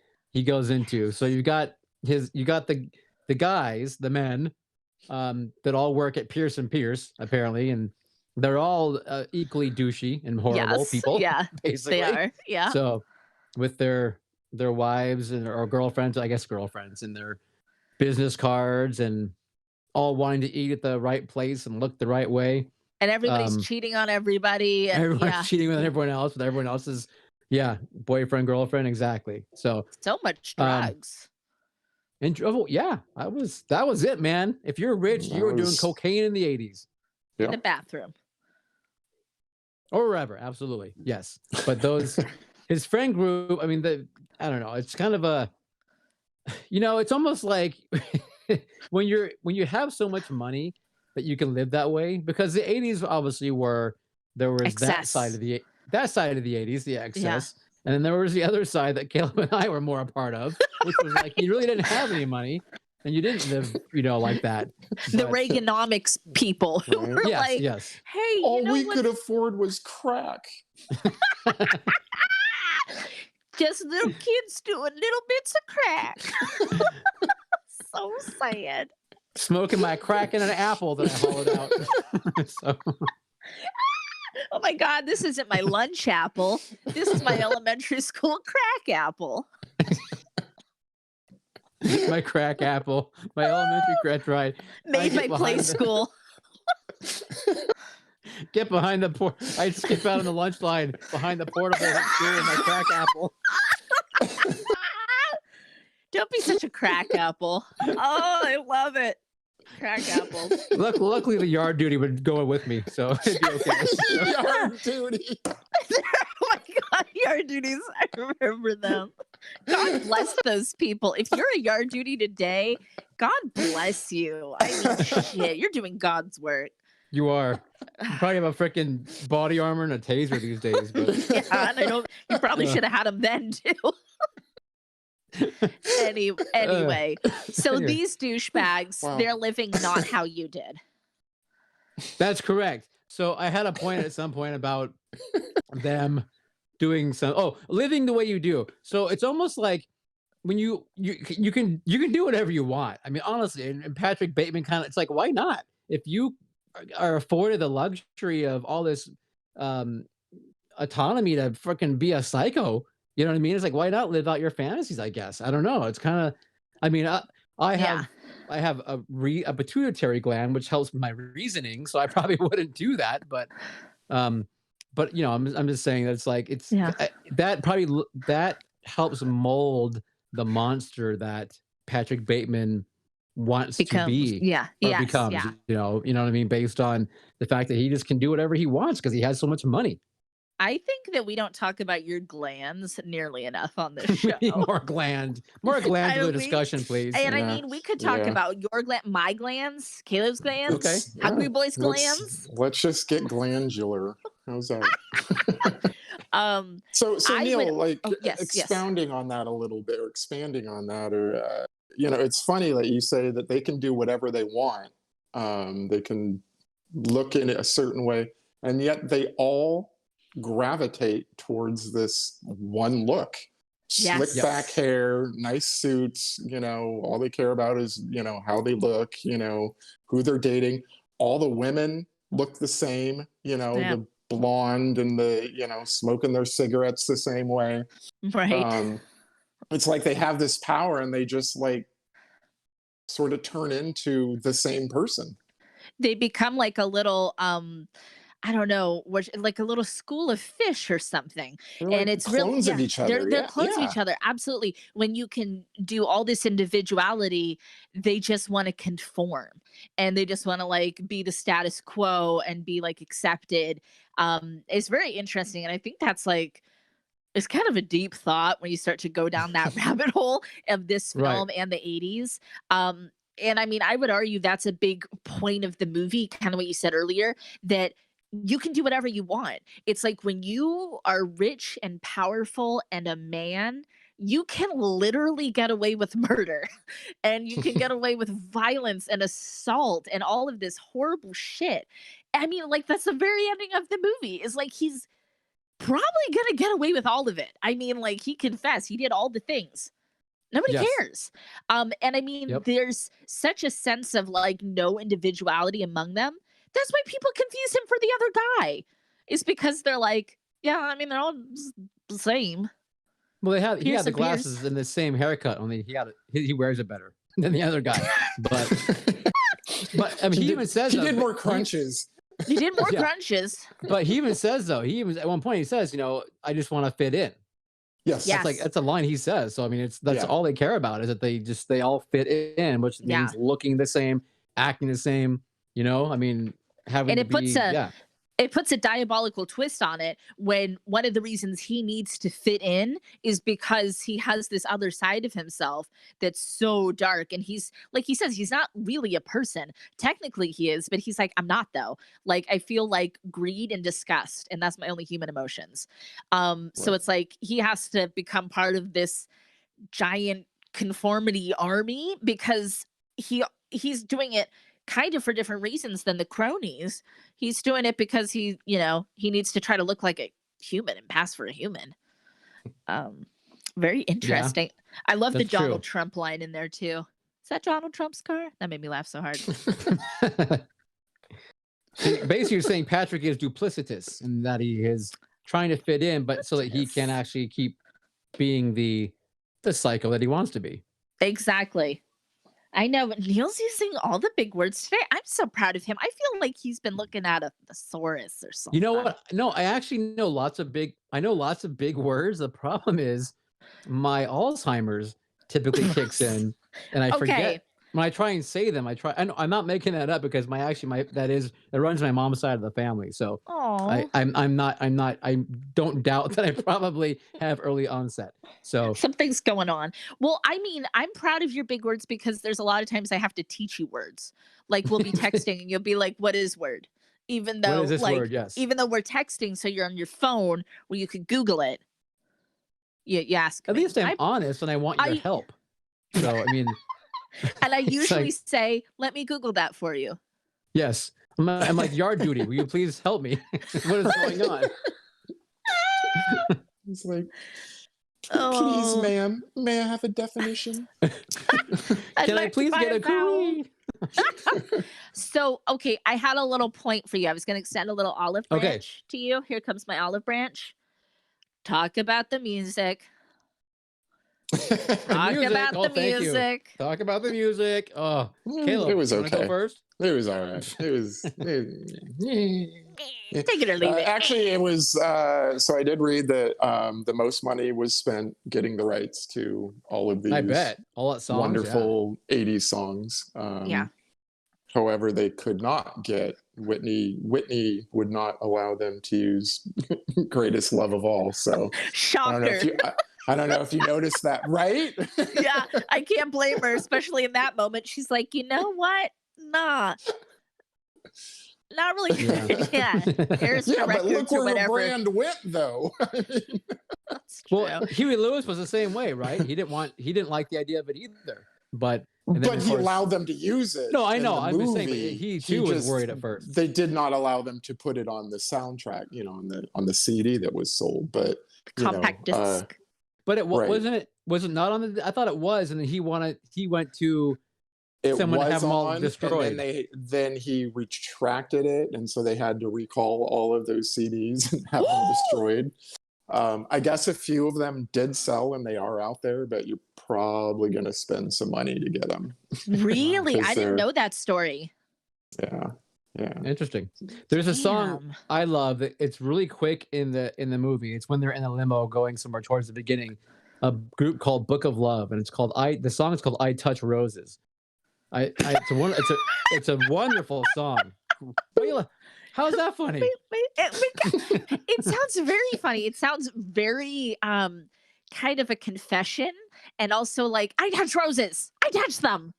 goes into. So you got the guys, the men, that all work at Pierce and Pierce apparently, and they're all equally douchey and horrible people. Yeah, basically they are. Yeah. So with their wives or girlfriends, I guess girlfriends, and their business cards, and all wanting to eat at the right place and look the right way. And everybody's cheating on everybody. And, everyone's cheating with everyone else, with everyone else's boyfriend, girlfriend, exactly. So much drugs. And that was it, man. If you're rich, you were doing cocaine in the 80s. In the bathroom. Or wherever, absolutely. Yes. But his friend group, I mean, I don't know, it's kind of it's almost like when you have so much money that you can live that way, because the 80s obviously there was excess. that side of the 80s, the excess, and then there was the other side that Caleb and I were more a part of, which was like you really didn't have any money and you didn't live like that. The Reaganomics people who were like, hey, all we could afford was crack. Just little kids doing little bits of crack. So sad. Smoking my crack in an apple that I hollowed out. Oh my God, this isn't my lunch apple. This is my elementary school crack apple. My crack apple. My elementary crack, right. Made my play school. Get behind the I skip out on the lunch line behind the portable at school with my crack apple. Don't be such a crack apple. Oh, I love it. Crack apples. Luckily, the yard duty would go with me, so it'd be okay. Yard duty. Oh my God, yard duties. I remember them. God bless those people. If you're a yard duty today, God bless you. I mean, shit, you're doing God's work. You are. You probably have a freaking body armor and a taser these days. But and you probably should have had them then too. Anyway, so these douchebags, they're living not how you did. That's correct. So I had a point at some point about them doing living the way you do. So it's almost like when you can do whatever you want. I mean, honestly, and Patrick Bateman it's like, why not? If you are afforded the luxury of all this autonomy to freaking be a psycho, you know what I mean? It's like, why not live out your fantasies? I guess. I don't know. It's kind of, I mean, I have a pituitary gland, which helps my reasoning. So I probably wouldn't do that, but I'm just saying that it's like, that helps mold the monster that Patrick Bateman wants to be. Becomes. You know what I mean? Based on the fact that he just can do whatever he wants because he has so much money. I think that we don't talk about your glands nearly enough on this show. more glandular discussion, please. And I mean, we could talk about your my glands, Caleb's glands, Hungry Boy's glands. Let's just get glandular. How's that? So Neil, expounding on that a little bit, or expanding on that, or it's funny that you say that they can do whatever they want. They can look in it a certain way, and yet they all gravitate towards this one look. Slick back hair, nice suits, all they care about is how they look, who they're dating. All the women look the same, Yeah. the blonde and the, smoking their cigarettes the same way. Right. It's like they have this power and they just like sort of turn into the same person. They become like a little I don't know, like a little school of fish or something. They're And like it's really, clones of yeah, each they're other. they're Yeah, clones of yeah, each other. Absolutely. When you can do all this individuality, they just want to conform and they just want to like be the status quo and be like accepted. It's very interesting. And I think that's like it's kind of a deep thought when you start to go down that rabbit hole of this Right. film and the 80s. And I mean, I would argue that's a big point of the movie, kind of what you said earlier, that you can do whatever you want. It's like when you are rich and powerful and a man, you can literally get away with murder and you can get away with violence and assault and all of this horrible shit. I mean, like, that's the very ending of the movie is like he's probably gonna get away with all of it. I mean, like, he confessed, he did all the things. Nobody Yes. cares. And I mean, Yep. there's such a sense of like no individuality among them. That's why people confuse him for the other guy. Is because they're like, yeah, I mean, they're all the same. Well, he had Pierce the and Pierce. glasses and the same haircut, only he wears it better than the other guy. But I mean, he even says he though, did more crunches. He did more Yeah. crunches. But he even says though, he even at one point he says, I just want to fit in. Yes. Yeah. That's like that's a line he says. So I mean, that's Yeah. all they care about is that they all fit in, which Yeah. means looking the same, acting the same. I mean, having And to it puts be a it puts a diabolical twist on it when one of the reasons he needs to fit in is because he has this other side of himself that's so dark. And he's like he says, he's not really a person. Technically he is, but he's like, I'm not though. Like I feel like greed and disgust, and that's my only human emotions. So Right. it's like he has to become part of this giant conformity army because he's doing it kind of for different reasons than the cronies. He's doing it because he needs to try to look like a human and pass for a human. Very interesting. I love the that's Donald true. Trump line in there too. Is that Donald Trump's car? That made me laugh so hard. Basically, you're saying Patrick is duplicitous and that he is trying to fit in, but so that he can actually keep being the psycho that he wants to be. Exactly. I know, but Neil's using all the big words today. I'm so proud of him. I feel like he's been looking at a thesaurus or something. You know what? No, I actually know lots of big words. The problem is my Alzheimer's typically kicks in and I Okay. forget when I try and say them. I'm not making that up because that runs my mom's side of the family. So Oh, I don't doubt that I probably have early onset. So something's going on. Well, I mean, I'm proud of your big words because there's a lot of times I have to teach you words. Like we'll be texting and you'll be like, "What is word?" Even what though, is this like, word? Yes. even though we're texting, so you're on your phone where you could Google it. You ask At me. least I'm honest and I want your I- help. So I mean, And I It's usually like- say, "Let me Google that for you." yes. I'm like yard duty. Will you please help me? What is going on? It's like, Oh. please, ma'am, may I have a definition? I'd Can I like to please buy get a vowel. curry? So, okay, I had a little point for you. I was going to extend a little olive branch Okay. to you. Here comes my olive branch. Talk about the music. Talk Music. about Oh, the thank you. music. Talk about the music. Oh, Caleb, It was you wanna go okay. first? It was all right. It was. Take it or leave it. Actually, it was. So I did read that the most money was spent getting the rights to all of these. I bet all that songs. Wonderful 80s songs. Yeah. However, they could not get Whitney. Whitney would not allow them to use "Greatest Love of All." So I don't know Shocker. if you. I don't know if you noticed that, right? Yeah, I can't blame her, especially in that moment. She's like, you know what? Nah. Not really good. Yeah. Harrison Yeah, but Records look or where her whatever. brand went, though. That's true. Well, Huey Lewis was the same way, right? He didn't like the idea of it either. But and then, But of he course- allowed them to use it. No, I in know. the I'm just saying, but movie. he too was just- worried at first. They did not allow them to put it on the soundtrack, on the CD that was sold. But Compact disc. But it Right. wasn't it not on the. I thought it was, and then he went to it someone to was have them all on, and destroyed. then he retracted it, and so they had to recall all of those CDs and have them destroyed. I guess a few of them did sell and they are out there, but you're probably going to spend some money to get them. Really? I 'Cause didn't they're know that story. yeah, yeah. Interesting. There's a song Damn. I love. It's really quick in the movie. It's when they're in a limo going somewhere towards the beginning. A group called Book of Love, and it's called the song is called "I Touch Roses." It's a wonderful song. How's that funny? It sounds very funny. It sounds very kind of a confession, and also like, I touch roses. I touch them.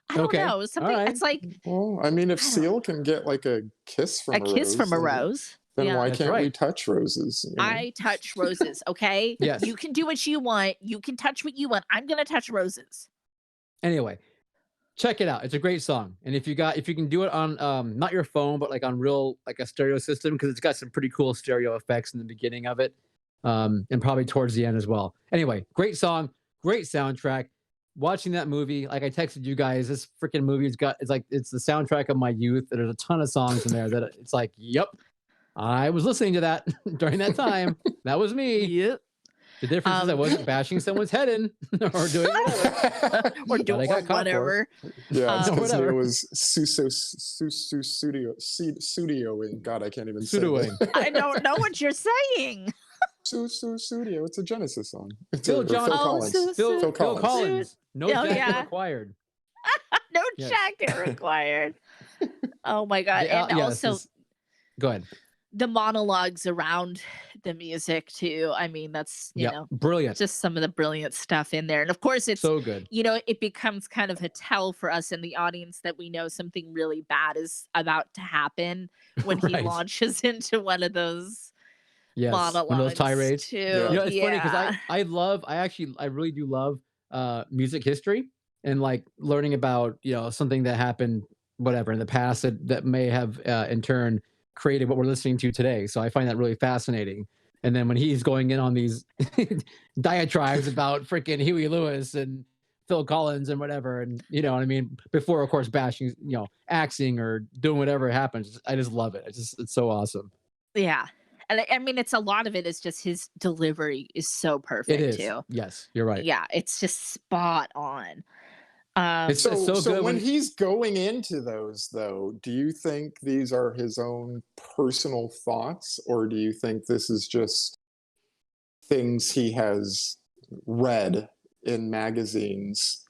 I don't Okay. know. Something All right. it's like Well, I mean, if I don't Seal can get like a kiss from a kiss from a rose. then Yeah. why That's can't we right. touch roses? You know? I touch roses, okay? Yes. You can do what you want. You can touch what you want. I'm gonna touch roses. Anyway, check it out. It's a great song. And if you can do it on not your phone, but like on real like a stereo system, because it's got some pretty cool stereo effects in the beginning of it. And probably towards the end as well. Anyway, great song, great soundtrack. Watching that movie, like I texted you guys, this freaking movie it's the soundtrack of my youth. There's a ton of songs in there that it's like, yep, I was listening to that during that time. That was me. Yep. The difference is I wasn't bashing someone's head in or doing whatever. Or But do I got caught for it. whatever. Yeah, it's because Whatever. Neil was studioing. God, I can't even say Pseudoing. it. I don't know what you're saying. Studio. It's a Genesis song. It's Phil or John- Phil Oh, Collins. Phil Phil Collins. Collins. No Oh, jacket yeah. required. No Yes. jacket required. Oh my god. Yeah, And yes, also go ahead. the monologues around the music too. I mean, that's you Yeah, know, brilliant. just some of the brilliant stuff in there. And of course it's So good. you know, it becomes kind of a tell for us in the audience that we know something really bad is about to happen when he Right. launches into one of those Yes, monologues one of those tirades. too. Yeah. You know, it's funny because Yeah. I really do love music history and like learning about something that happened whatever in the past that may have in turn created what we're listening to today. So I find that really fascinating. And then when he's going in on these diatribes about freaking Huey Lewis and Phil Collins and whatever, and you know what I mean, before of course bashing, axing or doing whatever happens, I just love it. It's so awesome. Yeah. And I mean, it's a lot of it is just his delivery is so perfect It is. too. Yes, you're right. Yeah, it's just spot on. It's so good when when he's going into those, though, do you think these are his own personal thoughts, or do you think this is just things he has read in magazines?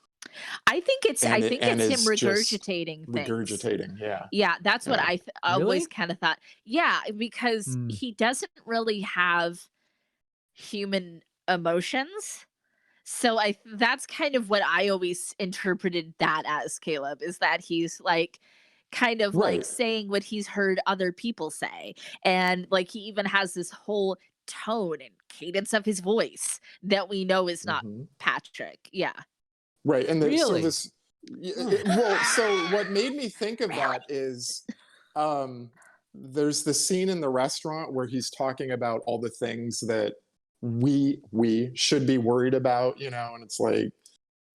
I think it's And it's him is just regurgitating things. regurgitating? Yeah. Yeah, that's what Yeah. I always Really? kind of thought. Yeah, because Hmm. he doesn't really have human emotions. So that's kind of what I always interpreted that as, Caleb, is that he's like kind of like Right. saying what he's heard other people say. And like he even has this whole tone and cadence of his voice that we know is not Mhm. Patrick. Yeah. Right. And so Really? this, well, so what made me think of that is there's the scene in the restaurant where he's talking about all the things that we should be worried about, and it's like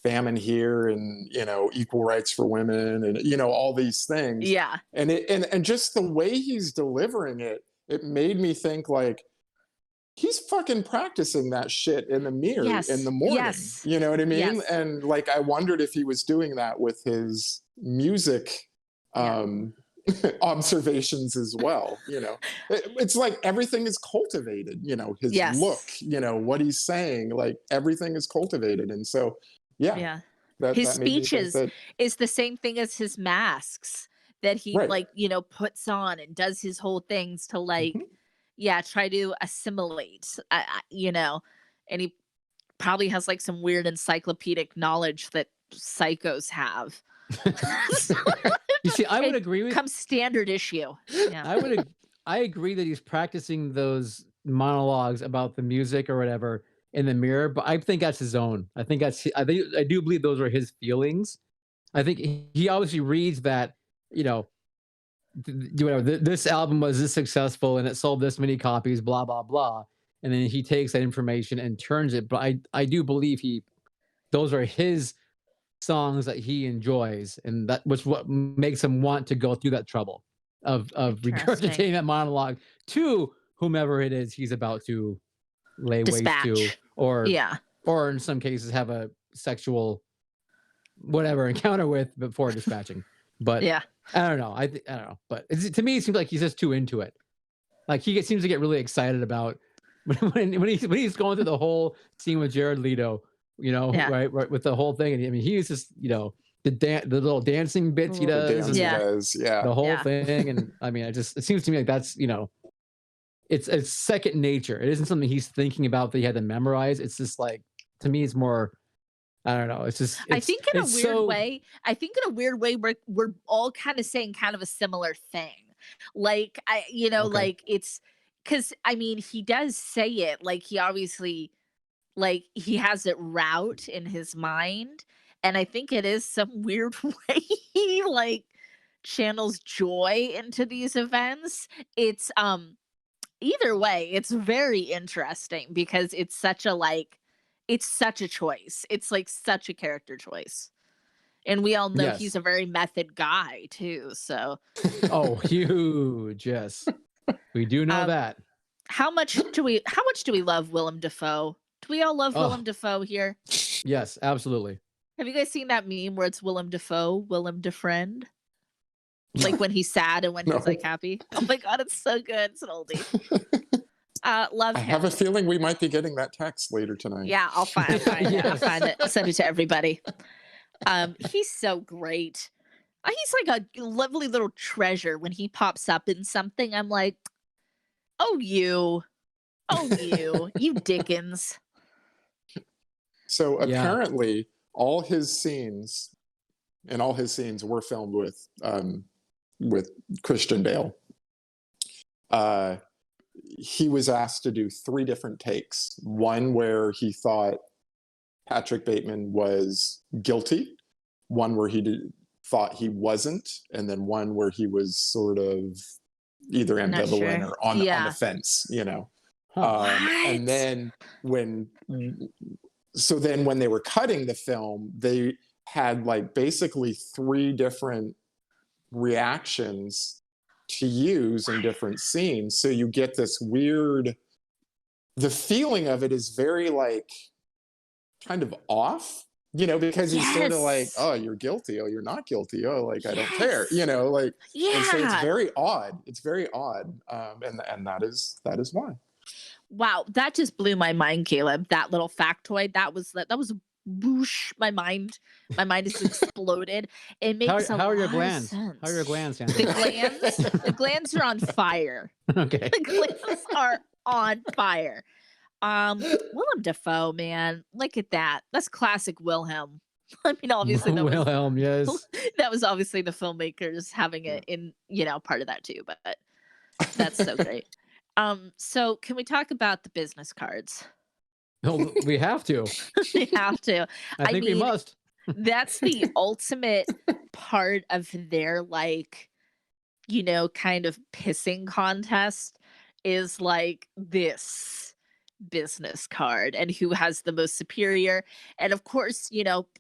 famine here and, equal rights for women and, all these things. Yeah. And just the way he's delivering it, it made me think like, he's fucking practicing that shit in the mirror Yes. in the morning. Yes. You know what I mean? Yes. And like, I wondered if he was doing that with his music Yeah. observations as well. It's like everything is cultivated, his Yes. look, what he's saying, like everything is cultivated. And so, yeah, Yeah. that His made me think speeches that, is the same thing as his masks that he Right. like, puts on and does his whole things to like, Mhm. try to assimilate, and he probably has like some weird encyclopedic knowledge that psychos have. You see, I would It agree with Comes standard issue. Yeah. I agree that he's practicing those monologues about the music or whatever in the mirror, but I think that's his own. I do believe those are his feelings. I think he obviously reads that, this album was this successful and it sold this many copies, blah blah blah, and then he takes that information and turns it. But I do believe those are his songs that he enjoys, and that was what makes him want to go through that trouble of regurgitating that monologue to whomever it is he's about to lay waste to, or in some cases have a sexual whatever encounter with before dispatching. But I don't know. I don't know. But to me, it seems like he's just too into it. Like he seems to get really excited about when he's going through the whole scene with Jared Leto, right with the whole thing. And I mean, he's just the little dancing bits he does, the whole thing. And I mean, it seems to me like that's it's second nature. It isn't something he's thinking about that he had to memorize. It's just like, to me, it's more. I don't know. I think in a weird way, we're all kind of saying kind of a similar thing. Like like it's because I mean he does say it, like he obviously like he has it route in his mind, and I think it is some weird way he like channels joy into these events. It's either way, it's very interesting because it's such a choice. It's like such a character choice. And we all know he's a very method guy too. So huge. Yes. We do know that. How much do we love Willem Dafoe? Do we all love Willem Dafoe here? Yes, absolutely. Have you guys seen that meme where it's Willem Dafoe, Willem DeFriend? Like when he's sad and when he's like happy. Oh my god, it's so good. It's an oldie. Love him. I have a feeling we might be getting that text later tonight. Yeah, I'll find it. I'll find it. I'll send it to everybody. He's so great. He's like a lovely little treasure. When he pops up in something, I'm like, you Dickens. So apparently all his scenes were filmed with Christian Bale. He was asked to do 3 different takes. One where he thought Patrick Bateman was guilty, one where he thought he wasn't, and then one where he was sort of either ambivalent or on the fence, and then when they were cutting the film, they had like basically 3 different reactions to use in different scenes. So you get this weird, the feeling of it is very like kind of off, because he's sort of like, oh, you're guilty. Oh, you're not guilty. Oh, like, I don't care, like, and so it's very odd. It's very odd. And that is why. Wow. That just blew my mind, Caleb. That little factoid, that was whoosh, my mind has exploded. It makes how are your glands? Sense. How are your glands, Sandra? The glands are on fire. Okay. The glands are on fire. Willem Dafoe, man, look at that. That's classic Wilhelm. I mean, obviously that Wilhelm, yes. That was obviously the filmmakers having it in, part of that too, but that's so great. So can we talk about the business cards? No, we have to. We have to. I mean, we must. That's the ultimate part of their like, kind of pissing contest is like this business card and who has the most superior. And of course,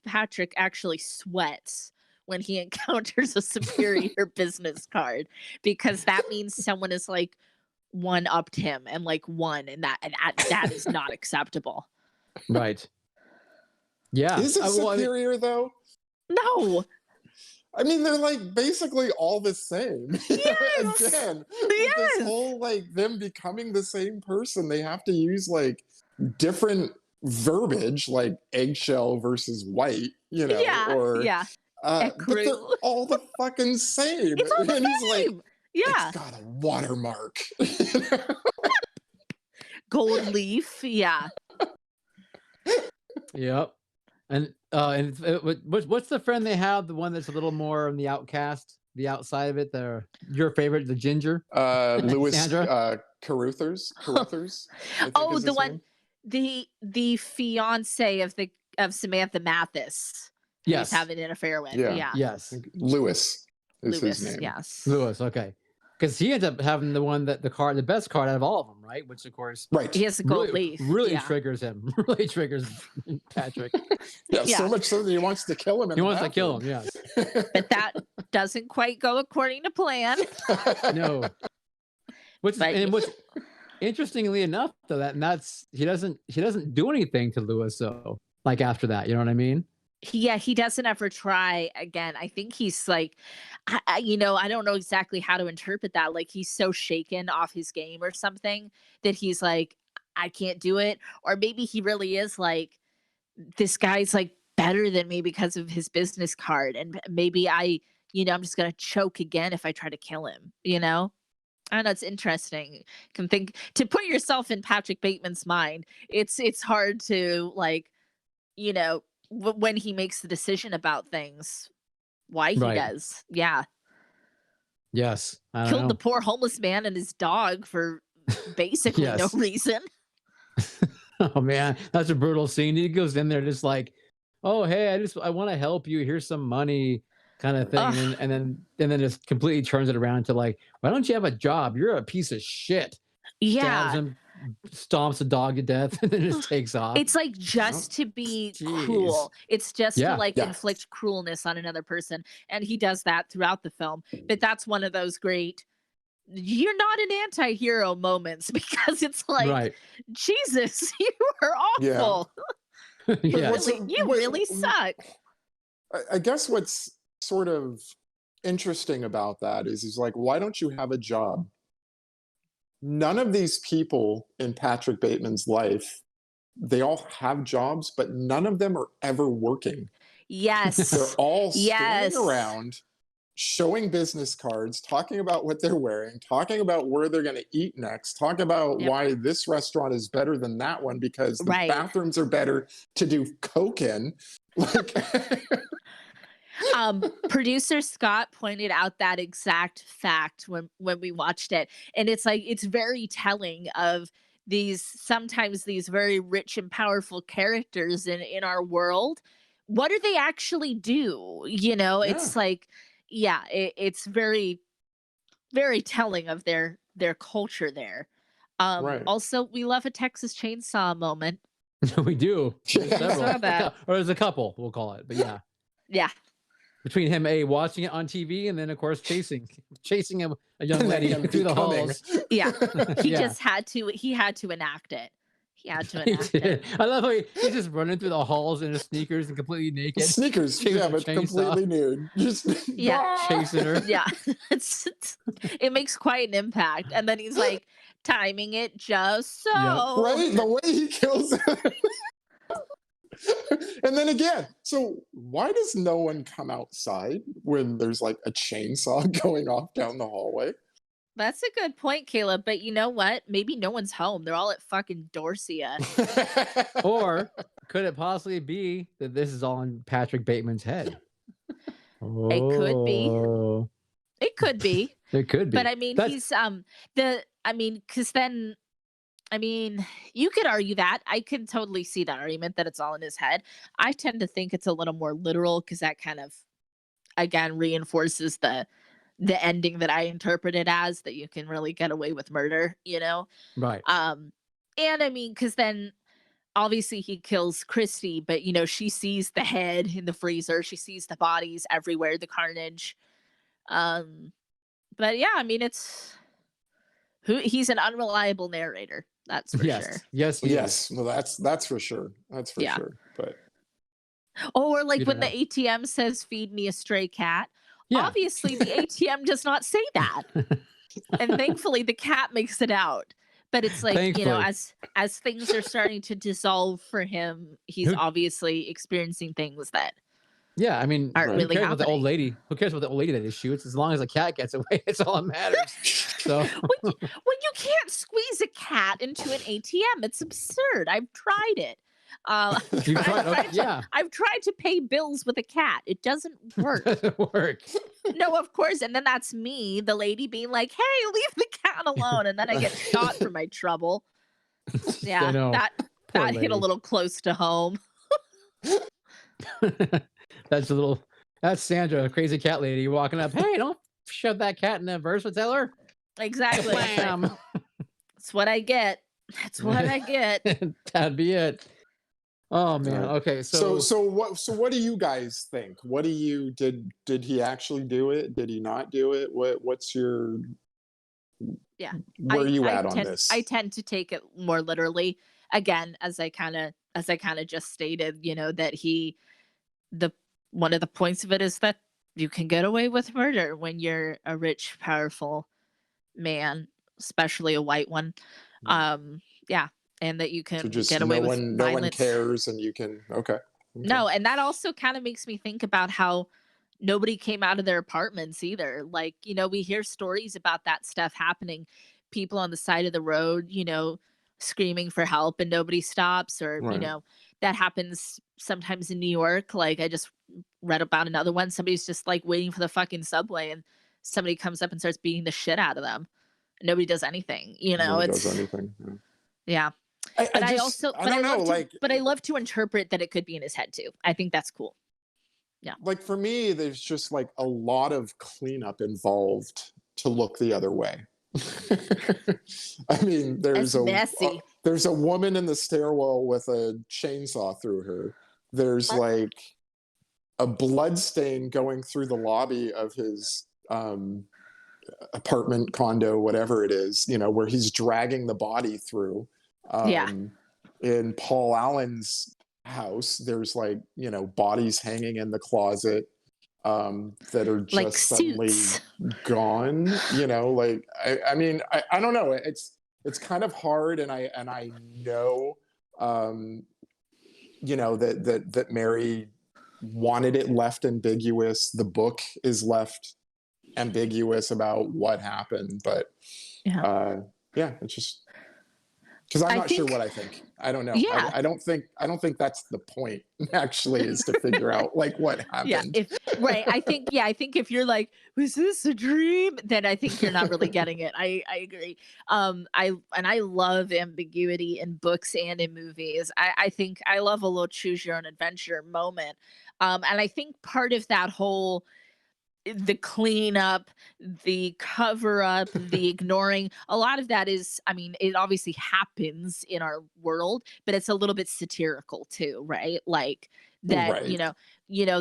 Patrick actually sweats when he encounters a superior business card, because that means someone is like one-upped him and like won, and that is not acceptable. Right. Yeah. Is it superior though? No. I mean, they're like basically all the same. Yes. Again, with this whole like them becoming the same person, they have to use like different verbiage, like eggshell versus white, but they're all the fucking same. It's all the and same. He's like, it's got a watermark. Gold leaf, yeah. Yep. And what's the friend they have? The one that's a little more on the outcast, the outside of it. Your favorite, the ginger. Louis Carruthers. Oh, the one, the fiance of Samantha Mathis. Yes, he's having an affair with. Yeah. Yes. Louis is his name. Yes. Louis. Okay. because he ends up having the best card out of all of them, right? Which of course Right. He has a gold really leaf. really Yeah. triggers him. Really triggers Patrick. Yeah, Yeah. so much so that he wants to kill him. He wants to kill him. Yes. But that doesn't quite go according to plan. No. Which But- interestingly enough, though, that's he doesn't do anything to Lewis. So like after that, you know what I mean? Yeah, he doesn't ever try again. I think he's like, I don't know exactly how to interpret that. Like he's so shaken off his game or something that he's like, I can't do it. Or maybe he really is like, this guy's like better than me because of his business card. And maybe I'm just going to choke again if I try to kill him, I know it's interesting. You can think to put yourself in Patrick Bateman's mind. It's hard to like, when he makes the decision about things, why he Right. does. Yeah. Yes. I don't Killed know. the poor homeless man and his dog for basically no Yes. reason. Oh man, that's a brutal scene. He goes in there just like, oh hey, I want to help you. Here's some money, kind of thing, Ugh. and then just completely turns it around to like, why don't you have a job? You're a piece of shit. Stabs Yeah. him, stomps the dog to death, and then just takes off. It's like just to be Jeez. cruel. It's just Yeah, to like yeah. inflict cruelness on another person. And he does that throughout the film. But that's one of those great, you're not an anti-hero moments because it's like, right. Jesus, you are Yeah. awful. Yeah. What's You really suck. I guess what's sort of interesting about that is he's like, why don't you have a job? None of these people in Patrick Bateman's life, they all have jobs, but none of them are ever working. They're Yes. all Yes. standing around showing business cards, talking about what they're wearing, talking about where they're going to eat next, talking about Yep. why this restaurant is better than that one because the Right. bathrooms are better to do coke in. Like, Producer Scott pointed out that exact fact when we watched it, and it's like it's very telling of sometimes these very rich and powerful characters in our world. What do they actually do? Yeah. It's like, yeah, it's very very telling of their culture there. Right. Also, we love a Texas Chainsaw moment. We do. There's Yeah. several. Saw that. Or there's a couple, we'll call it. But yeah. Yeah. Between him watching it on TV and then of course chasing a young And then lady him through the becoming. halls. Yeah. He Yeah. just had to enact it. He had to He enact it. did. I love how he's just running through the halls in his sneakers and completely naked, Sneakers, Chasing yeah, a but chainsaw. completely nude. Just Yeah. chasing her. Yeah. It makes quite an impact. And then he's like timing it just so. Right? The way he kills her. And then again, so why does no one come outside when there's like a chainsaw going off down the hallway? That's a good point, Caleb. But you know what? Maybe no one's home. They're all at fucking Dorsia. Or could it possibly be that this is all in Patrick Bateman's head? It could be. Oh, It could be. it could be. But I mean, That's- because then, you could argue that. I can totally see that argument that it's all in his head. I tend to think it's a little more literal because that kind of, again, reinforces the ending that I interpret it as, that you can really get away with murder, right. And because then obviously he kills Christy, but she sees the head in the freezer, she sees the bodies everywhere, the carnage. But yeah, he's an unreliable narrator, that's for Yes. sure. Yes. he is. Yes, well, that's for sure. That's for Yeah. sure. But Or like You when don't the ATM says feed me a stray cat, Yeah. obviously the ATM does not say that. And thankfully the cat makes it out. But it's like, Thankfully. as things are starting to dissolve for him, he's Who- obviously experiencing things that Yeah, I mean, aren't Right. who really cares about the old happening. lady? Who cares about the old lady that he shoots? As long as the cat gets away, it's all that matters. So When you can't squeeze a cat into an ATM, it's absurd. I've tried it. you've I've tried, tried to- yeah, I've tried to pay bills with a cat. It doesn't work. doesn't work. No, of course. And then that's me, the lady, being like, "Hey, leave the cat alone," and then I get shot for my trouble. Yeah, know. that Poor hit a lady. little close to home. That's Sandra, crazy cat lady, walking up. Hey, don't shove that cat in that verse. Tell her. Exactly. It's like, Bam. that's what I get. That's what I get. That'd be it. Oh man. Right. Okay. So what do you guys think? What do you did he actually do it? Did he not do it? What's your Yeah. where are you at on tend this? I tend to take it more literally. Again, as I kind of just stated, that the one of the points of it is that you can get away with murder when you're a rich, powerful man, especially a white one. Mm. Yeah, and that you So can just get away with no one violence. cares and you can okay. No, and that also kind of makes me think about how nobody came out of their apartments either. Like, we hear stories about that stuff happening, people on the side of the road, screaming for help and nobody stops, or, Right. that happens sometimes in New York. Like, I just read about another one. Somebody's just like waiting for the fucking subway and somebody comes up and starts beating the shit out of them. Nobody does anything, Nobody does it's, anything. Yeah. yeah. I But I just also, I but I don't know, love to, like but I love to interpret that it could be in his head too. I think that's cool. Yeah. like for me, there's just like a lot of cleanup involved to look the other way. I mean, It's messy. there's a woman in the stairwell with a chainsaw through her. There's like a blood stain going through the lobby of his apartment, condo, whatever it is, where he's dragging the body through. Yeah. In Paul Allen's house, there's like, bodies hanging in the closet that are Like just suddenly suits. gone. Like I mean, I don't know. It's kind of hard, and I know, that Mary wanted it left ambiguous. The book is left ambiguous about what happened, but Yeah. yeah, it's just because I'm I not sure think, what I think. I don't know. yeah. I don't think that's the point. Actually, is to figure out like what Yeah. happened. Right. I think if you're like, was this a dream? Then I think you're not really getting it. I agree. I love ambiguity in books and in movies. I think I love a little choose your own adventure moment. And I think part of that whole the cleanup, the cover up, the ignoring, a lot of that is, I mean, it obviously happens in our world, but it's a little bit satirical too, right? Like that, Right.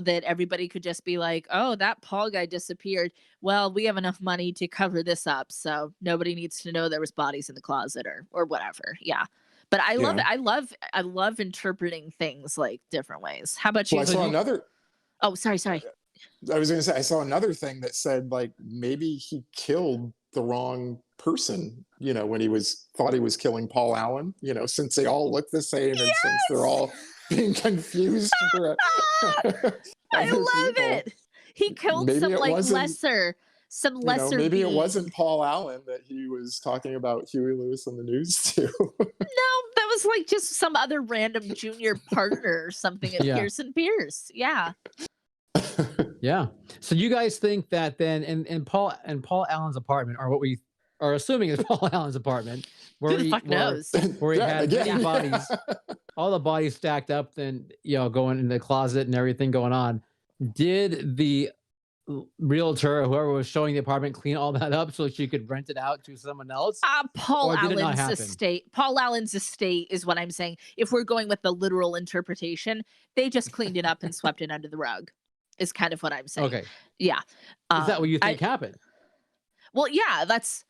that everybody could just be like, oh, that Paul guy disappeared. Well, we have enough money to cover this up, so nobody needs to know there was bodies in the closet or whatever. Yeah. But I love Yeah. it. I love interpreting things like different ways. How about Well, you? I saw another. Oh, sorry. I was going to say I saw another thing that said like maybe he killed the wrong person. When he thought he was killing Paul Allen. Since they all look the same, and since they're all being confused for I other love people. it. He killed Maybe some it like wasn't. some lesser Maybe it being. wasn't Paul Allen that he was talking about Huey Lewis on the news to. No, that was like just some other random junior partner or something at Yeah. Pearson Pierce. Yeah. Yeah. So you guys think that then in Paul Allen's apartment, or what we are assuming is Paul Allen's apartment, Who the fuck knows? where he Yeah, had again. many bodies, all the bodies stacked up, then going in the closet and everything going on. Did the realtor, whoever was showing the apartment, clean all that up so she could rent it out to someone else? Paul Or did it not Allen's happen? estate. Paul Allen's estate is what I'm saying. If we're going with the literal interpretation, they just cleaned it up and swept it under the rug. Is kind of what I'm saying. Okay. Yeah. Is that what you think I, happened? well, yeah, that's,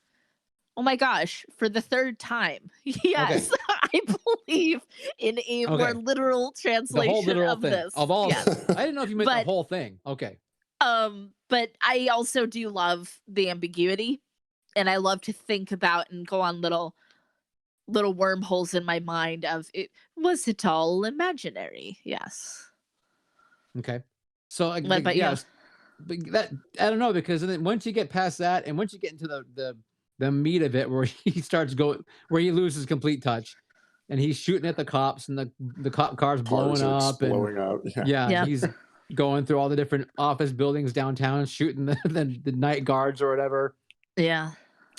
oh my gosh, for the third time. Yes, I believe in a more literal The translation whole literal of thing. this. Of all Yes. of it. I didn't know if you meant the But- whole thing. Okay. But I also do love the ambiguity, and I love to think about and go on little wormholes in my mind of it. Was it all imaginary? Yes. Okay. So What about you? yes, but that I don't know, because then once you get past that and once you get into the meat of it, where where he loses complete touch and he's shooting at the cops and the cop cars blowing up blowing up. yeah, Yep. he's going through all the different office buildings downtown shooting the night guards or whatever. Yeah.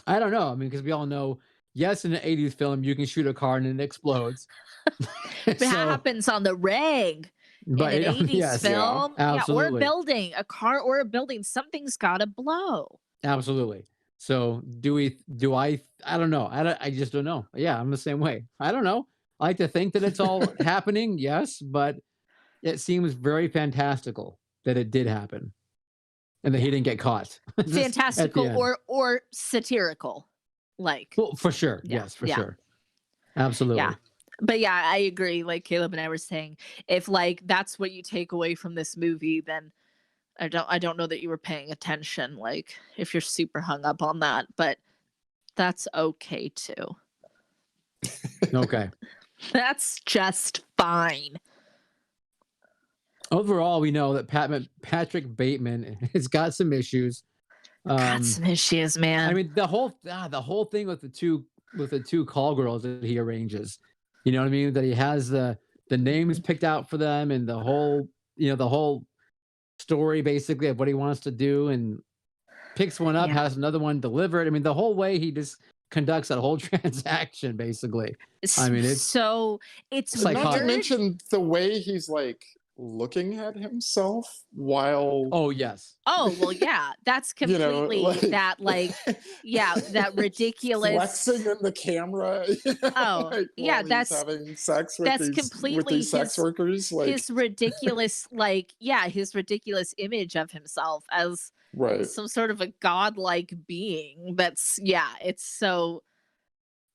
I don't know. I mean, because we all know, yes, in an 80s film you can shoot a car and it explodes. But that happens on the reg. But in an 80s yes, film, or a absolutely. building, a car or a building, something's got to blow. Absolutely. So I don't know. I just don't know. Yeah, I'm the same way. I don't know. I like to think that it's all happening, yes, but it seems very fantastical that it did happen and that he didn't get caught. Just at the Fantastical end. or satirical. Like, Well, for sure. yeah, Yes, for yeah, sure. Absolutely. yeah. But yeah, I agree. Like Caleb and I were saying, if like that's what you take away from this movie, then I don't know that you were paying attention. Like if you're super hung up on that, but that's okay too. Okay. That's just fine. Overall, we know that Patrick Bateman has got some issues. Got some issues, man. I mean, the whole thing with the two call girls that he arranges, you know what I mean? That he has the names picked out for them and the whole story basically of what he wants to do, and picks one up, Yeah. has another one delivered. I mean, the whole way he just conducts that whole transaction basically. I mean, it's Not to weird. mention the way he's like looking at himself while. Oh yes. Oh well, yeah, that's You know, completely like- that ridiculous. Flexing in the camera. Oh, like, yeah, while he's that's- having sex with that's these, completely sex workers. Like, his ridiculous his ridiculous image of himself as right. some sort of a godlike being. It's so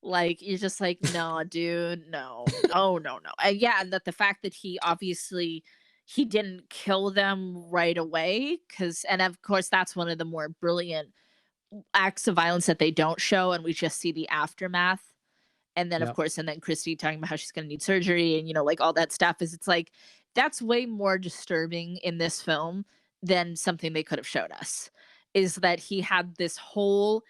like you're just like, no, dude, no. Oh no. And and that the fact that he obviously he didn't kill them right away, and of course that's one of the more brilliant acts of violence that they don't show, and we just see the aftermath. And then of Yep. course, and then Christy talking about how she's gonna need surgery, and like all that stuff it's like that's way more disturbing in this film than something they could have showed us. Is that he had this whole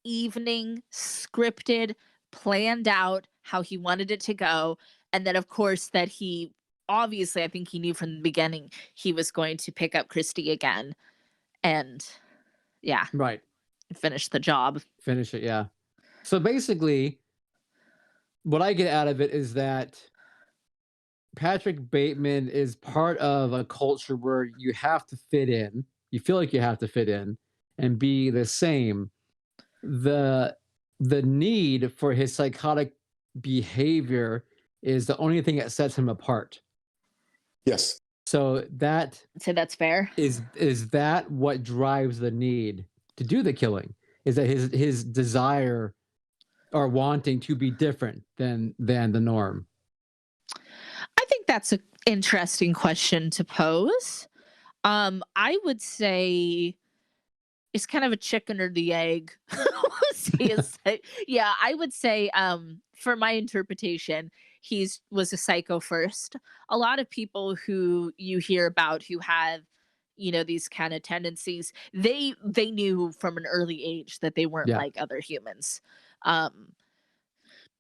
evening scripted, planned out how he wanted it to go, and then of course that he obviously, I think he knew from the beginning he was going to pick up Christy again and Right. finish the job. Finish it, yeah. So basically, what I get out of it is that Patrick Bateman is part of a culture where you have to fit in. You feel like you have to fit in and be the same. The need for his psychotic behavior is the only thing that sets him apart. Yes. So that So that's fair. is that what drives the need to do the killing? Is that his desire or wanting to be different than the norm? I think that's an interesting question to pose. I would say it's kind of a chicken or the egg. Yeah, I would say for my interpretation, was a psycho first. A lot of people who you hear about who have these kind of tendencies, they knew from an early age that they weren't Yeah. like other humans.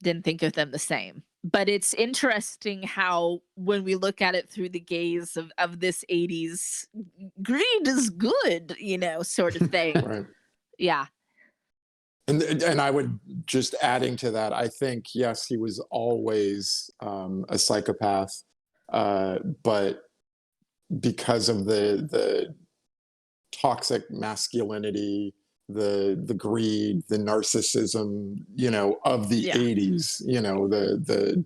Didn't think of them the same. But it's interesting how when we look at it through the gaze of this 80s greed is good, sort of thing. Right. Yeah. And I would just adding to that, I think, yes, he was always a psychopath, but because of the toxic masculinity, the greed, the narcissism, of the 80s, the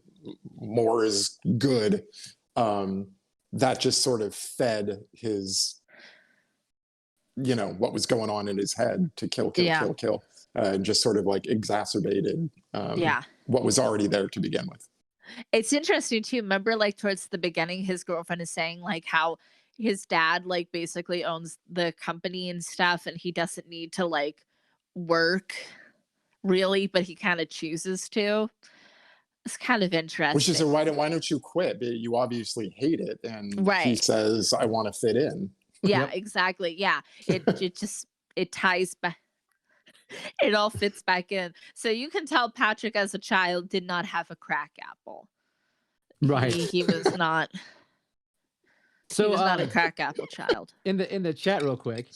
more is good, that just sort of fed his, what was going on in his head to kill, and just sort of like exacerbated what was already there to begin with. It's interesting too. Remember, like towards the beginning, his girlfriend is saying like how his dad like basically owns the company and stuff, and he doesn't need to like work really, but he kind of chooses to. It's kind of interesting. Which is why don't you quit? You obviously hate it, and he Right. says, "I want to fit in." Yeah, Yep. exactly. Yeah, it ties back. It all fits back in. So you can tell Patrick as a child did not have a crack apple. Right. He was not. So he was not a crack apple child. in the chat real quick,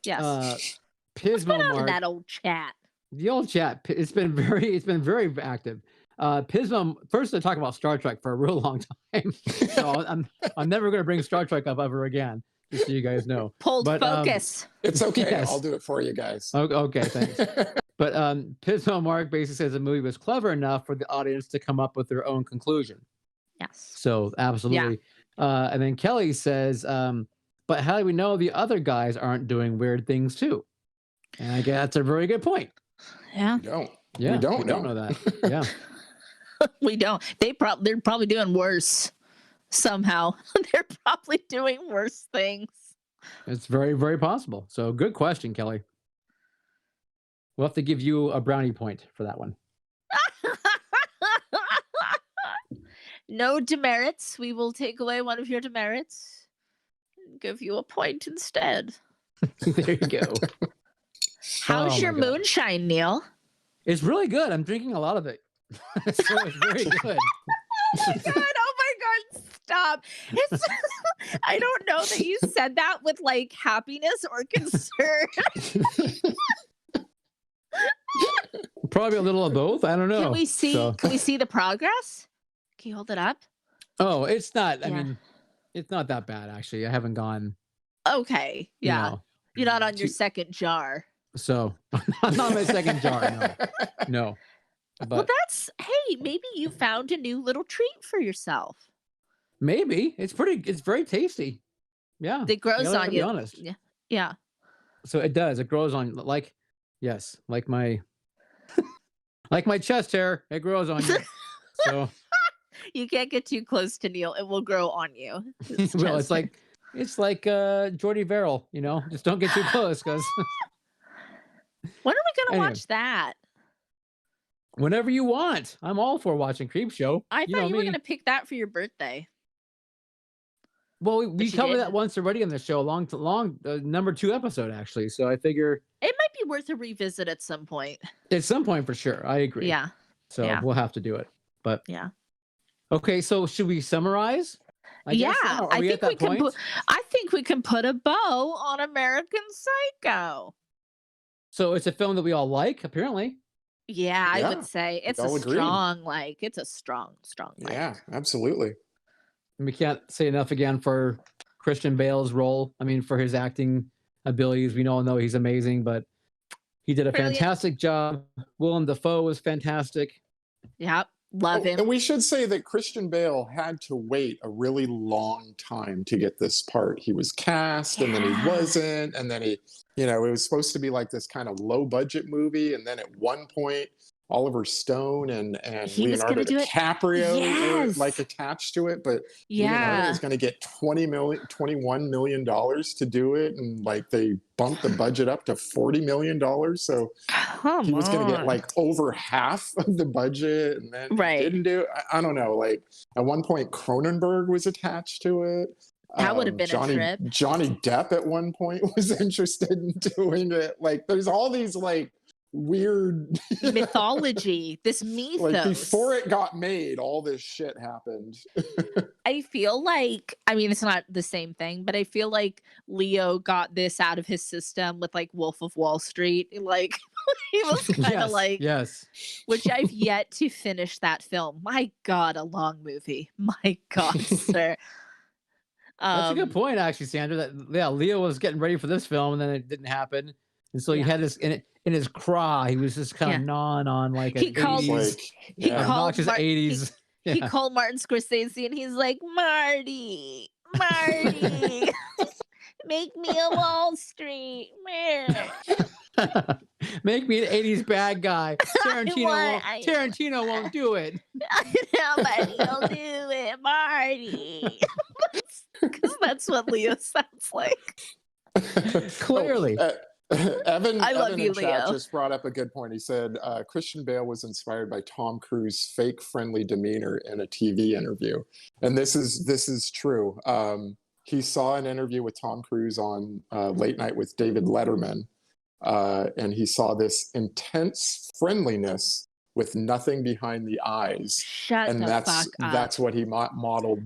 Yes. Pismo Put on Mark, that old chat. the old chat, it's been very active. Pismo, first to talk about Star Trek for a real long time. So I'm never going to bring Star Trek up ever again. Just so you guys know. Pulled But, focus. It's okay. Yes. I'll do it for you guys. Okay, thanks. But Pismo Mark basically says the movie was clever enough for the audience to come up with their own conclusion. Yes. So absolutely. And then Kelly says, but how do we know the other guys aren't doing weird things too? And I guess that's a very good point. Yeah. We don't. Yeah, we don't know that. Yeah. We don't. They're probably doing worse somehow. They're probably doing worse things. It's very, very possible. So good question, Kelly. We'll have to give you a brownie point for that one. No demerits. We will take away one of your demerits and give you a point instead. There you go. How's Oh your my God. moonshine, Neil? It's really good. I'm drinking a lot of it. So it's very good. Oh my god, stop. It's I don't know that you said that with like happiness or concern. Probably a little of both. I don't know. Can we see the progress? Can you hold it up? Oh, it's not. I Yeah. mean, it's not that bad actually. I haven't gone. Okay. Yeah. You know, You're not on your too- second jar. So I'm not my second jar. No. But Well, hey, maybe you found a new little treat for yourself. maybe it's very tasty. Yeah. That grows I gotta on be you. honest. Yeah. Yeah. So it does. It grows on like my like my chest hair. It grows on you. So You can't get too close to Neil. It will grow on you. well, it's like Jordy Verrill, just don't get too close because When are we gonna Anyway. watch that? whenever you want. I'm all for watching Creep Show. I You know thought you were me. gonna pick that for your birthday. Well, we But you covered that didn't. once already on the show, long number 2 episode actually. So I figure It might be worth a revisit at some point. at some point for sure. I agree. Yeah. So yeah. we'll have to do it. But Yeah. okay, so should we summarize? I guess so. Are I we think at we that can. point? I think we can put a bow on American Psycho. So it's a film that we all like, apparently. Yeah, I Yeah, would say it's all a agreed. strong like. It's a strong like. Yeah, absolutely. And we can't say enough again for Christian Bale's role. I mean, for his acting abilities, we all know he's amazing, but he did a Brilliant. fantastic job. Willem Dafoe was fantastic. Yep. Love him. And we should say that Christian Bale had to wait a really long time to get this part. He was cast and then he wasn't. And then it was supposed to be like this kind of low budget movie. And then at one point, Oliver Stone and He was Leonardo gonna do it. DiCaprio were Yes. like attached to it. But Leonardo Yeah. was going to get $21 million to do it. And like they bumped the budget up to $40 million. So Come he was going to on. get like over half of the budget and then Right. didn't do it. I don't know. Like at one point, Cronenberg was attached to it. That would have been a trip. Johnny Depp at one point was interested in doing it. Like there's all these like weird Mythology. This mythos. like before it got made, all this shit happened. I feel like, I mean, it's not the same thing, but I feel like Leo got this out of his system with like Wolf of Wall Street. Like he was kind of yes. which I've yet to finish that film. My God, a long movie. My God, sir. That's a good point, actually, Sandra. Leo was getting ready for this film, and then it didn't happen, and so he had this in his craw. He was just kind of gnawing on like an He called- 80s, Like He yeah. called obnoxious Mar- 80s. He Yeah. called Martin Scorsese and he's like, Marty, make me a Wall Street. Make me an 80s bad guy. I Tarantino won't do it. Nobody will do it, Marty. Because that's what Leo sounds like. Clearly. Evan, I love Evan you, in chat Leo. just brought up a good point. He said Christian Bale was inspired by Tom Cruise's fake friendly demeanor in a TV interview, and this is true. He saw an interview with Tom Cruise on Late Night with David Letterman, and he saw this intense friendliness with nothing behind the eyes, Shut and the fuck up. that's what he modeled.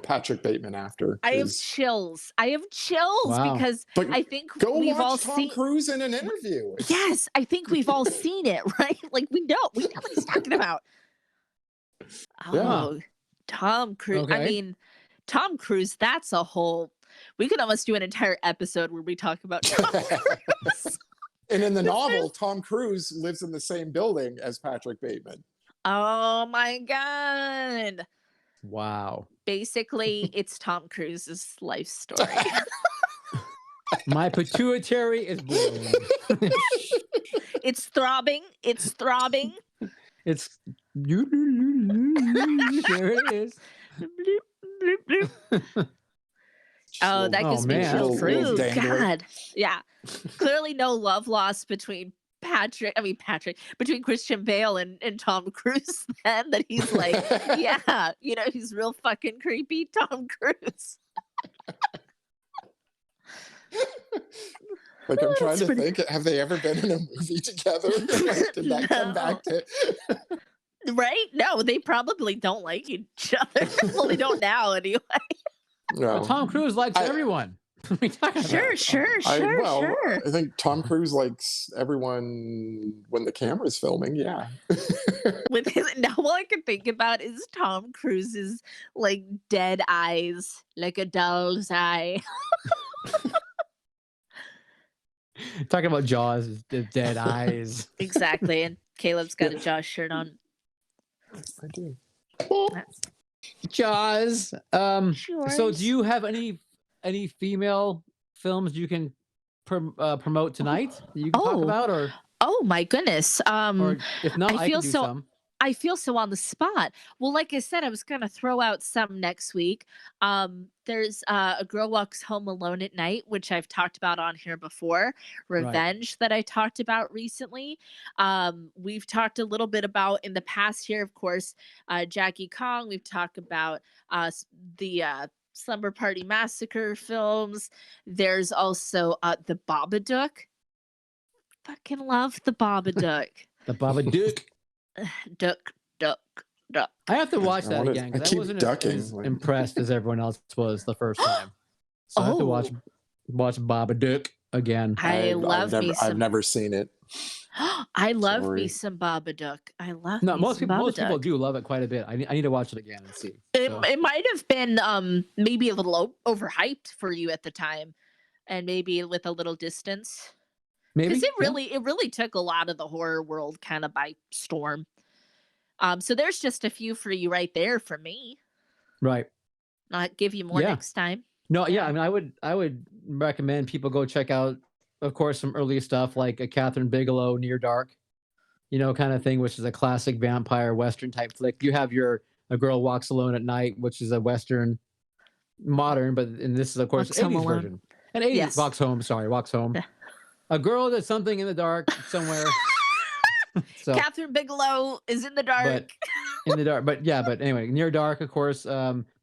Patrick Bateman after. I have chills. Wow. Because But I think go we've all watch Tom seen. Cruise in an interview. It's- Yes, I think we've all seen it, right? Like we know what he's talking about. Yeah. Oh, Tom Cruise. I Okay. mean, Tom Cruise. That's a whole. We could almost do an entire episode where we talk about Tom Cruise. And in the novel, Tom Cruise lives in the same building as Patrick Bateman. Oh my God. Wow. Basically, it's Tom Cruise's life story. My pituitary is blown. It's throbbing. It's throbbing. It's there it is. Bloop, bloop, bloop. Oh, that gives me man. chills. Little Ooh, dangler. God. Yeah. Clearly no love lost between between Christian Bale and Tom Cruise then, that he's like, yeah, he's real fucking creepy, Tom Cruise. Like, I'm trying to pretty- think, have they ever been in a movie together? Like, did that come back to... Right? No, they probably don't like each other. Well, they don't now anyway. No. But Tom Cruise likes everyone. What are we talking about? Sure. I think Tom Cruise likes everyone when the camera's filming. Yeah. With his, now all I can think about is Tom Cruise's like dead eyes, like a doll's eye. Talking about Jaws, the dead eyes. Exactly. And Caleb's got a Jaws shirt on. I do. Jaws. So Sure. do you have any female films you can promote tonight that you can talk about, or Oh my goodness. if not, I feel can do so- some. I feel so on the spot. Well, like I said, I was going to throw out some next week. There's A Girl Walks Home Alone at Night, which I've talked about on here before. Revenge, that I talked about recently. We've talked a little bit about in the past here, of course, Jackie Kong. We've talked about the Slumber Party Massacre films. There's also the Babadook. Fucking love the Babadook. The Babadook. Duck. I have to watch that again I because I keep wasn't ducking, as like- impressed as everyone else was the first time. So I have to watch Babadook again. I've never seen it. I love Sorry. me some Babadook. I love No, me most some people Babadook. do love it quite a bit. I need to watch it again and see. It, So, it might have been maybe a little overhyped for you at the time, and maybe with a little distance, maybe because yeah. it really took a lot of the horror world kind of by storm. So there's just a few for you right there for me. Right. I'll give you more Yeah. next time. No, yeah. I mean, I would recommend people go check out, of course, some early stuff like a Catherine Bigelow Near Dark, kind of thing, which is a classic vampire Western type flick. You have your A Girl Walks Alone at Night, which is a Western modern, and this is, of course, Walks Home 80s Alone. version. An 80s Yes. Walks Home. Yeah. A girl does something in the dark somewhere. So, Catherine Bigelow is in the dark. but anyway, Near Dark, of course,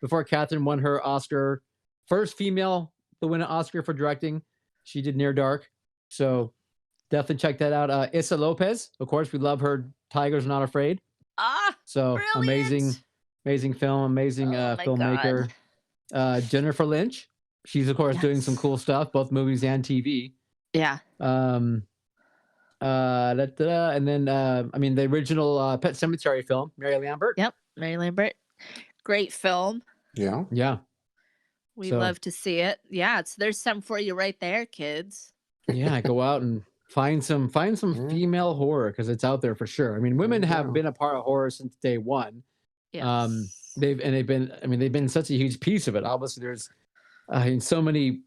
before Catherine won her Oscar, first female to win an Oscar for directing, she did Near Dark. So definitely check that out. Issa Lopez, of course, we love her Tigers Not Afraid. So Brilliant. amazing film, amazing Oh my filmmaker. Jennifer Lynch, she's of course doing some cool stuff, both movies and TV. Yeah. And then the original Pet Cemetery film, Mary Lambert. Yep. Mary Lambert. Great film. Yeah. We So- love to see it. Yeah, there's some for you right there, kids. Yeah, go out and find some female horror, because it's out there for sure. I mean, women have been a part of horror since day one. Yes. They've been such a huge piece of it. Obviously, there's so many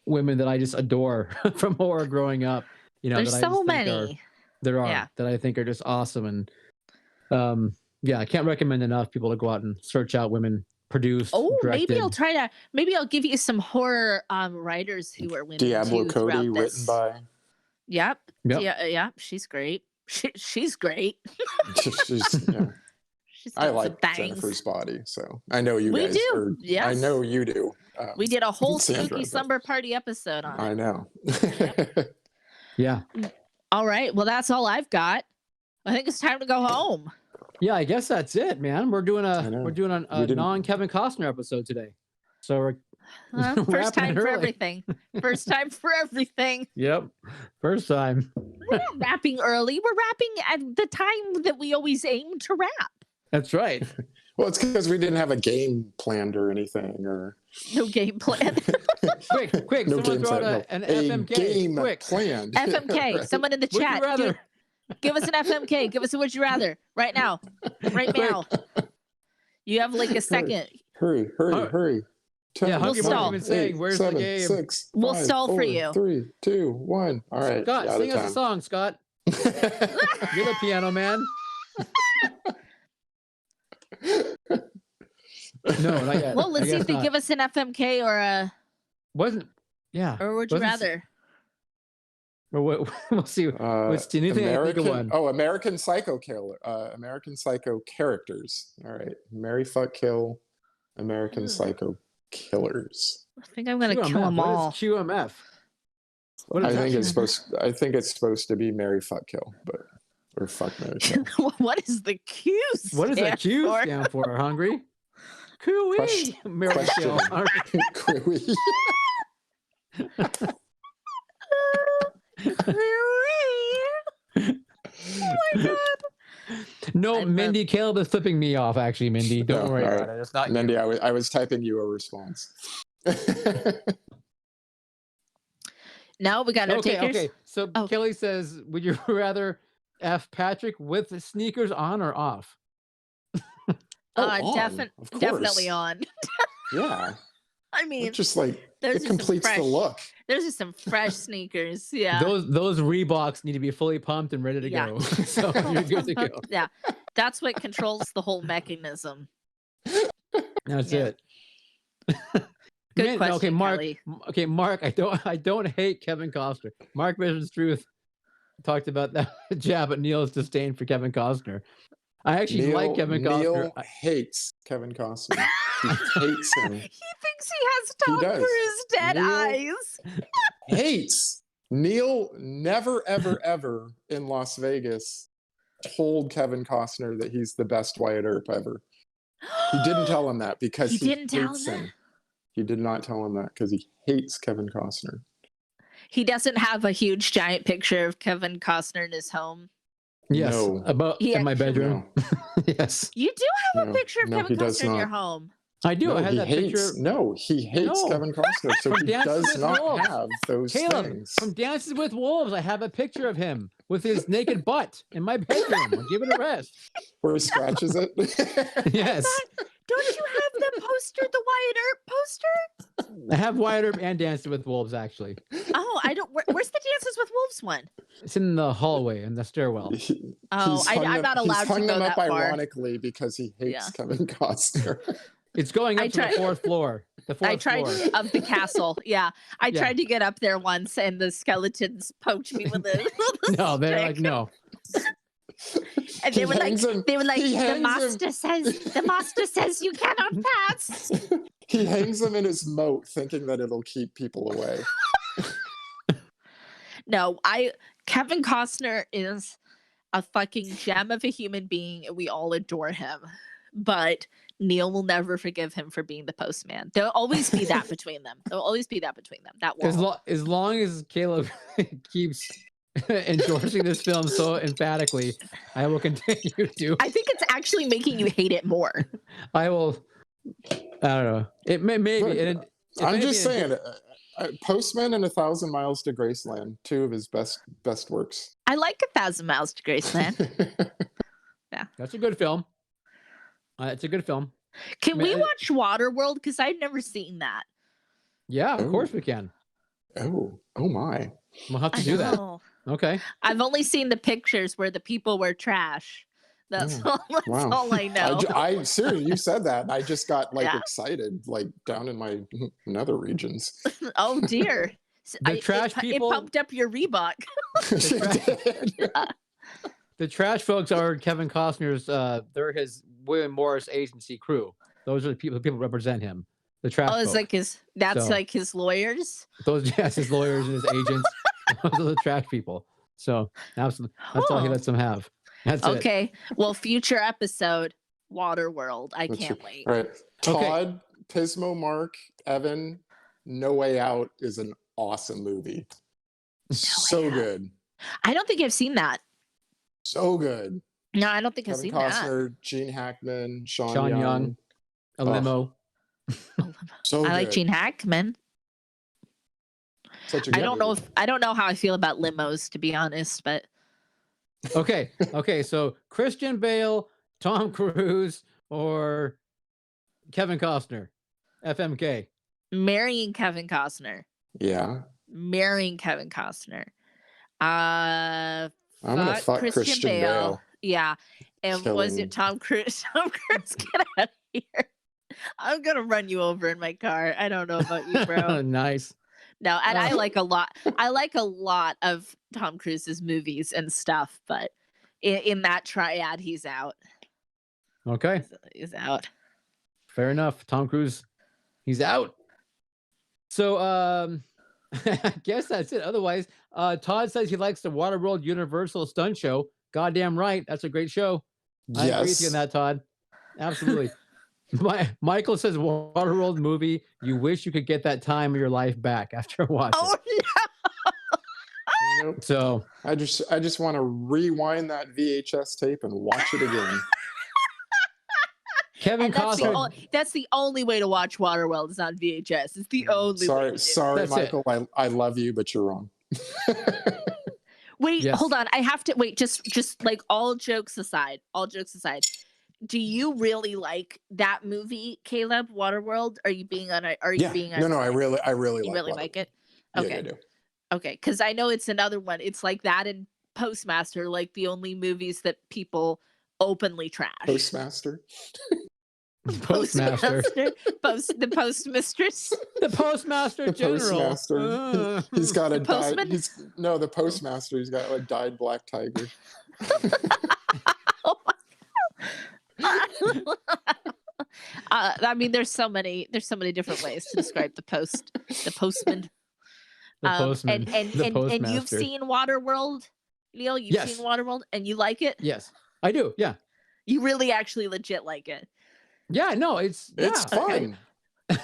women that I just adore from horror growing up. There's that I so just think many. there are Yeah. that I think are just awesome. And I can't recommend enough people to go out and search out women produced. Oh, directed. maybe I'll give you some horror writers who are women Diablo too Cody, throughout written this. by. Yep. Yep. Yeah, she's great. She's great. She's, yeah. She's I got like some bangs. Jennifer's Body, so I know you We guys. do, Are, yes. I know you do. We did a whole Sandra, spooky but- slumber party episode on it. I know. Yeah. All right. Well, that's all I've got. I think it's time to go home. Yeah, I guess that's it, man. We're doing I know. a We didn't- non-Kevin Costner episode today. So we're First Wrapping time it for early. everything. First time for everything. Yep. First time. We're not wrapping early. We're wrapping at the time that we always aim to wrap. That's right. Well, it's because we didn't have a game planned or anything, or No game plan. Quick! no Someone game throw out planned. an No, FMK. a game Quick! planned. FMK. Right. Someone in the Would you chat. rather? Give us an FMK. Give us a would you rather right now. Right Quick. now. You have like a second. Hurry! Yeah, 10, Hungry We'll Mark's stall. even saying, "Where's the 7, game?" 6, We'll 5, stall for 4, you. 3, 2, 1. All right. Scott, out sing of us a song, Scott. You're the piano man. No, not yet. Well, let's I see if guess they not. give us an FMK or a Wasn't. Yeah. or would you Wasn't- rather? Or we'll see. What's the new thing? I think of one. American Psycho killer. American Psycho characters. All right. Marry, fuck, kill. American Psycho killers. I think I'm gonna QMF. kill them all. What is QMF? What I is think that? it's supposed to be marry, fuck, kill, or fuck, marry, kill. What is the Q? What does that Q for? stand for? Hungry? Cooey. Question. Mary Kill. Crewy. No, I Mindy, Caleb is flipping me off. Actually, Mindy, don't No, worry all about right. it. It's not you. Mindy, I was typing you a response. No, we got no takers. Okay. So Oh. Kelly says, "Would you rather F Patrick with the sneakers on or off?" On, of Definitely course. on. Yeah. I mean, It's just like those it are some completes the fresh- look. Those are some fresh sneakers. Yeah. Those Reeboks need to be fully pumped and ready to Yeah. go. So you're good to go. Yeah. That's what controls the whole mechanism. That's Yeah. it. Good question, okay, Mark. Kelly. Okay, Mark. I don't hate Kevin Costner. Mark Vision's Truth talked about that jab at Neil's disdain for Kevin Costner. I actually like Kevin Costner. Neil hates Kevin Costner. He hates him. He thinks he has Tom does. Cruise dead Neil- eyes. Hates. Neil never, ever, ever in Las Vegas told Kevin Costner that he's the best Wyatt Earp ever. He didn't tell him that because He he didn't tell hates him him. that? He did not tell him that because he hates Kevin Costner. He doesn't have a huge giant picture of Kevin Costner in his home. Yes, No. about He in my actually- bedroom. Yes, You do have a No, picture of no, Kevin he does Costner in your not. home. I do. No, I had he that hates, picture No, he hates No. Kevin Costner, so From he Dances does with not Wolves. have those Caleb things. from Dances with Wolves. I have a picture of him with his naked butt in my bedroom. I'll give it a rest. Where he scratches it. Yes, Don't you have the poster, the Wyatt Earp poster? I have Wyatt Earp and Dances with Wolves. Actually, Oh, I don't. Where's the Dances with Wolves one? it's in the hallway in the stairwell. Oh, I'm not allowed he's to hung go them up that far. ironically because he hates Yeah. Kevin Costner. It's going I up to the tried- fourth floor. The fourth I tried floor. of the castle. Yeah, I Yeah. tried to get up there once, and the skeletons poked me with a. No, they're stick. like no. And they He were like, hangs him- they were like, he the hangs him." master says you cannot pass. He hangs them in his moat thinking that it'll keep people away. No, Kevin Costner is a fucking gem of a human being, and we all adore him. But Neil will never forgive him for being the postman. There'll always be that between them. There'll always be that between them. That wall. As long as Caleb keeps endorsing this film so emphatically, I will continue to. I think it's actually making you hate it more. I will. I don't know. It maybe. Look, If I'm anything, just saying, Postman and 1,000 Miles to Graceland, two of his best works. I like 1,000 Miles to Graceland. That's a good film. It's a good film. Can we Man, watch Waterworld? Because I've never seen that. Yeah, of Oh. course we can. oh my. We'll have to I do that. know. Okay. I've only seen the pictures where the people were trash. That's Oh, that's wow. all I know. I seriously, you said that, and I just got like Yeah. excited, like down in my nether regions. Oh dear. The trash people- It pumped up your Reebok. The trash folks are Kevin Costner's. They're his William Morris agency crew. Those are the people represent him. The trash. Oh, it's folk. like that's So- like his lawyers. Those, yes, his lawyers and his agents. Those are the trash people. So absolutely, that's all he Oh. lets them have. That's it. Okay. Well, future episode, Waterworld. I That's can't it. wait. All right. Okay. Todd, Pismo, Mark, Evan, No Way Out is an awesome movie. So Way Out. good. I don't think I've seen that. So good. No, I don't think I've Kevin seen that. Costner, Gene Hackman, Sean Sean Young. Young, a Oh, limo. so I like good. Gene Hackman. Such a good movie. I don't know how I feel about limos, to be honest, but Okay. So Christian Bale, Tom Cruise, or Kevin Costner, FMK. marrying Kevin Costner. Yeah. Marrying Kevin Costner. I'm gonna fuck Christian Bale. Yeah. And was it Tom Cruise? Tom Cruise, get out of here. I'm gonna run you over in my car. I don't know about you, bro. Nice. No, and I like a lot. I like a lot of Tom Cruise's movies and stuff, but in that triad, he's out. Okay. He's out. Fair enough. Tom Cruise, he's out. So I guess that's it. Otherwise, Todd says he likes the Waterworld Universal Stunt Show. Goddamn right. That's a great show. I agree with you on that, Todd. Absolutely. Michael says Waterworld movie. You wish you could get that time of your life back after watching. Oh no! Nope. So I just want to rewind that VHS tape and watch it again. Kevin And that's Costner. that's the only way to watch Waterworld. It's on VHS. It's the only way. Sorry, That's Michael. I love you, but you're wrong. Wait, Yes. hold on. I have to wait. Just like all jokes aside. Do you really like that movie, Caleb? Waterworld? Are you being on? Are you being? No, I really You really like it? Yeah, Okay. I do. Okay, because I know it's another one. It's like that and Postmaster, like the only movies that people openly trash. Postmaster. Postmaster. The postmistress. The Postmaster The General. Postmaster. He's got a dyed. postman? The Postmaster. He's got a dyed black tiger. Oh my God. I mean, there's so many different ways to describe the postman. The Postman. And the you've Postmaster. seen Waterworld, Neil. You've Yes. seen Waterworld, and you like it. Yes, I do. Yeah. You really, actually, legit like it. Yeah. No, it's fun.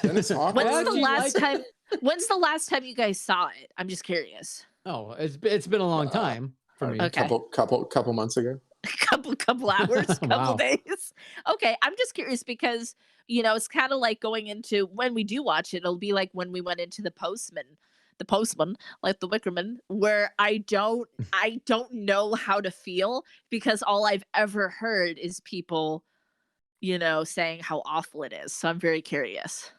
Dennis Hopper. When's the actually last like- time? When's the last time you guys saw it? I'm just curious. Oh, it's been a long time for me. Okay. Couple months ago. couple hours, couple Wow. days. Okay, I'm just curious because it's kind of like going into when we do watch it. It'll be like when we went into the Postman, like the Wickerman, where I don't know how to feel because all I've ever heard is people, saying how awful it is. So I'm very curious.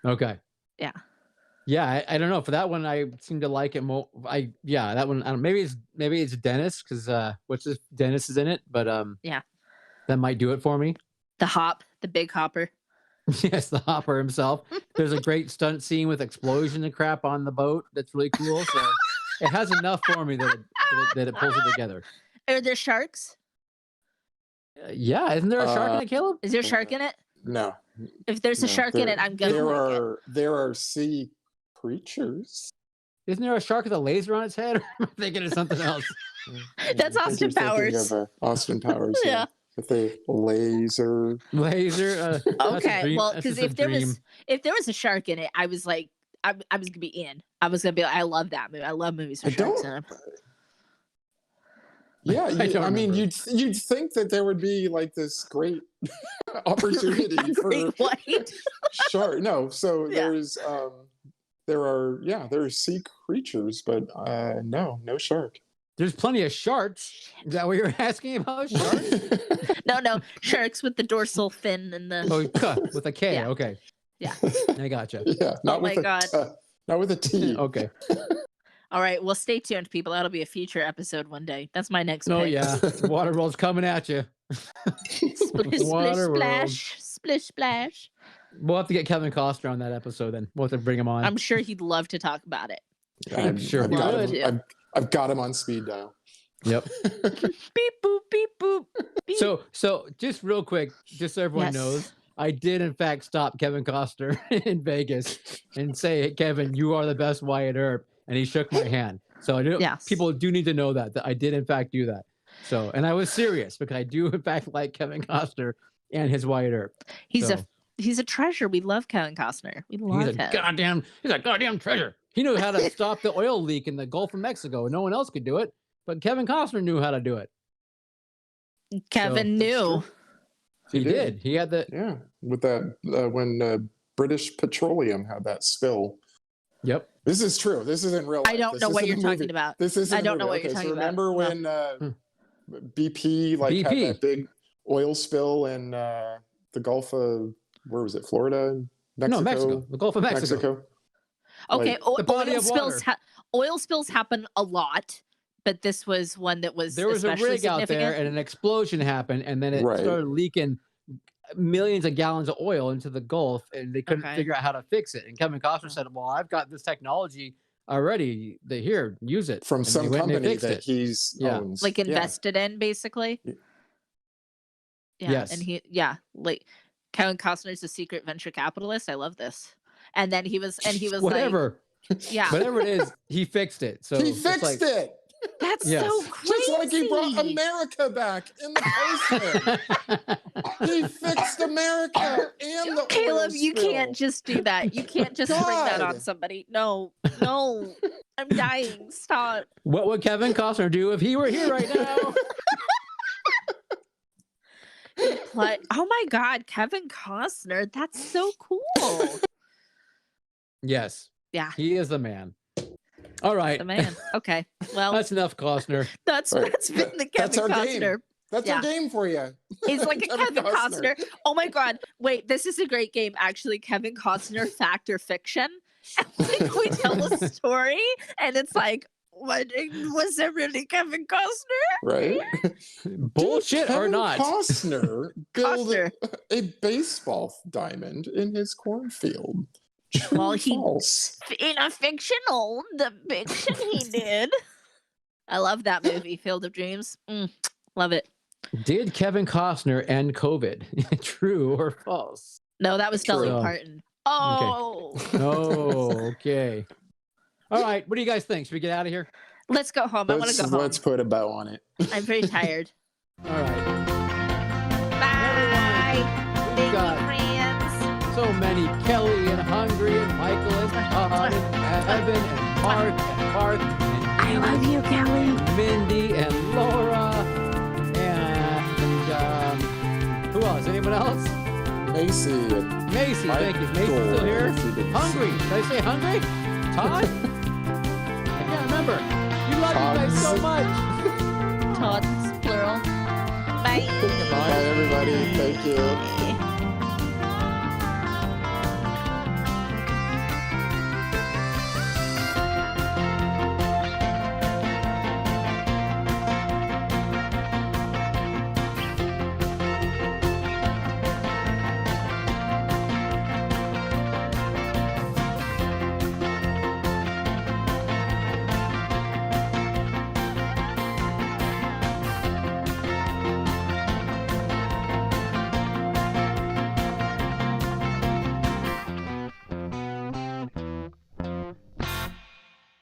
Okay. Yeah. Yeah, I don't know. For that one, I seem to like it more. That one. I don't. Maybe it's Dennis because Dennis is in it, but Yeah. that might do it for me. The big hopper. Yes, the Hopper himself. There's a great stunt scene with explosion and crap on the boat. That's really cool. So it has enough for me that it pulls it together. Are there sharks? Yeah, isn't there a shark in it, Caleb? Is there a shark in it? No. If there's a shark in it, I'm gonna like it. There are sea creatures. Isn't there a shark with a laser on its head? Or am I thinking of something else? That's I think Austin you're thinking Powers. of, Austin Powers. Yeah. With a laser. Laser. That's a Okay, dream- well, that's because just a dream. if there was a shark in it, I was like, I was gonna be in. I was gonna be like, I love that movie. I love movies with sharks in them. Yeah, I don't I mean, remember. you'd think that there would be like this great opportunity for Great white. shark. No, so Yeah. there are sea creatures, but no shark. There's plenty of sharks. Is that what you're asking about? Sharks? No, sharks with the dorsal fin and the. Oh, with a K. Yeah. Okay. Yeah. I gotcha. Yeah, not my with God. not with a T. Okay. All right, well, stay tuned, people. That'll be a future episode one day. That's my next. Oh pick. yeah. Waterworld's coming at you. Splish, splish, Waterworld. splash, splish, splash. We'll have to get Kevin Costner on that episode then. We'll have to bring him on. I'm sure he'd love to talk about it. I'm sure I've he got would. him. I've got him on speed dial. Yep. Beep boop, beep boop. Beep. So just real quick, just so everyone Yes. knows, I did in fact stop Kevin Costner in Vegas and say, hey, Kevin, you are the best Wyatt Earp, and he shook my hand. So I do, Yes. people do need to know that I did in fact do that. So, and I was serious because I do in fact like Kevin Costner and his Wyatt Earp. he's So, a treasure. We love Kevin Costner. We love he's him. a goddamn treasure. He knew how to stop the oil leak in the Gulf of Mexico. No one else could do it, but Kevin Costner knew how to do it. Kevin knew. He did. He had the Yeah, with that when British Petroleum had that spill. Yep. This is true. This isn't real. I don't know what you're talking about. This isn't. I don't know what okay, you're talking so remember about. when BP had that big oil spill in the Gulf of, where was it? Florida, Mexico? No, Mexico. The Gulf of Mexico. Okay, Like, the body of water. Oil spills happen a lot, but this was one that was There was a rig out there, and an explosion happened, and then it started leaking millions of gallons of oil into the Gulf, and they couldn't figure out how to fix it. And Kevin Costner said, "Well, I've got this technology already. Here, use it." From some company that he's owns. Like invested in, basically. Yeah. Yes. And like Kevin Costner's a secret venture capitalist. I love this. And then he was whatever. Yeah. Whatever it is, he fixed it. So he fixed it. That's so crazy. Just like he brought America back in the postman. He fixed America and the Caleb, oil spill. you can't just do that. You can't just bring that on somebody. No. I'm dying. Stop. What would Kevin Costner do if he were here right now? Oh my God, Kevin Costner. That's so cool. Yes. Yeah. He is the man. All right. The man. Okay. Well, that's enough, Costner. That's been the Kevin Costner. Game. That's our game for you. He's like a Kevin Costner. Oh my God. Wait, this is a great game. Actually, Kevin Costner, fact or fiction. Like, we tell a story and it's like, was it really Kevin Costner? Right? Bullshit or not? Costner build a baseball diamond in his cornfield. Well, in a fictional, the fiction he did. I love that movie, Field of Dreams. Love it. Did Kevin Costner end COVID? True or false? No, that was Dolly Parton. Oh. Okay. Oh, okay. All right. What do you guys think? Should we get out of here? Let's go home. I want to go home. Let's put a bow on it. I'm very tired. All right. Bye. We've got so many. Kelly and Hungry and Michael and Todd and Evan and Mark and I love you, Kelly. And Mindy and Laura and who else? Anyone else? Macy. Thank you. Macy's still here. Hungry. Did I say Hungry? Todd? I can't remember. You love you guys so much. Todd's plural. Bye. Bye, everybody. Thank you.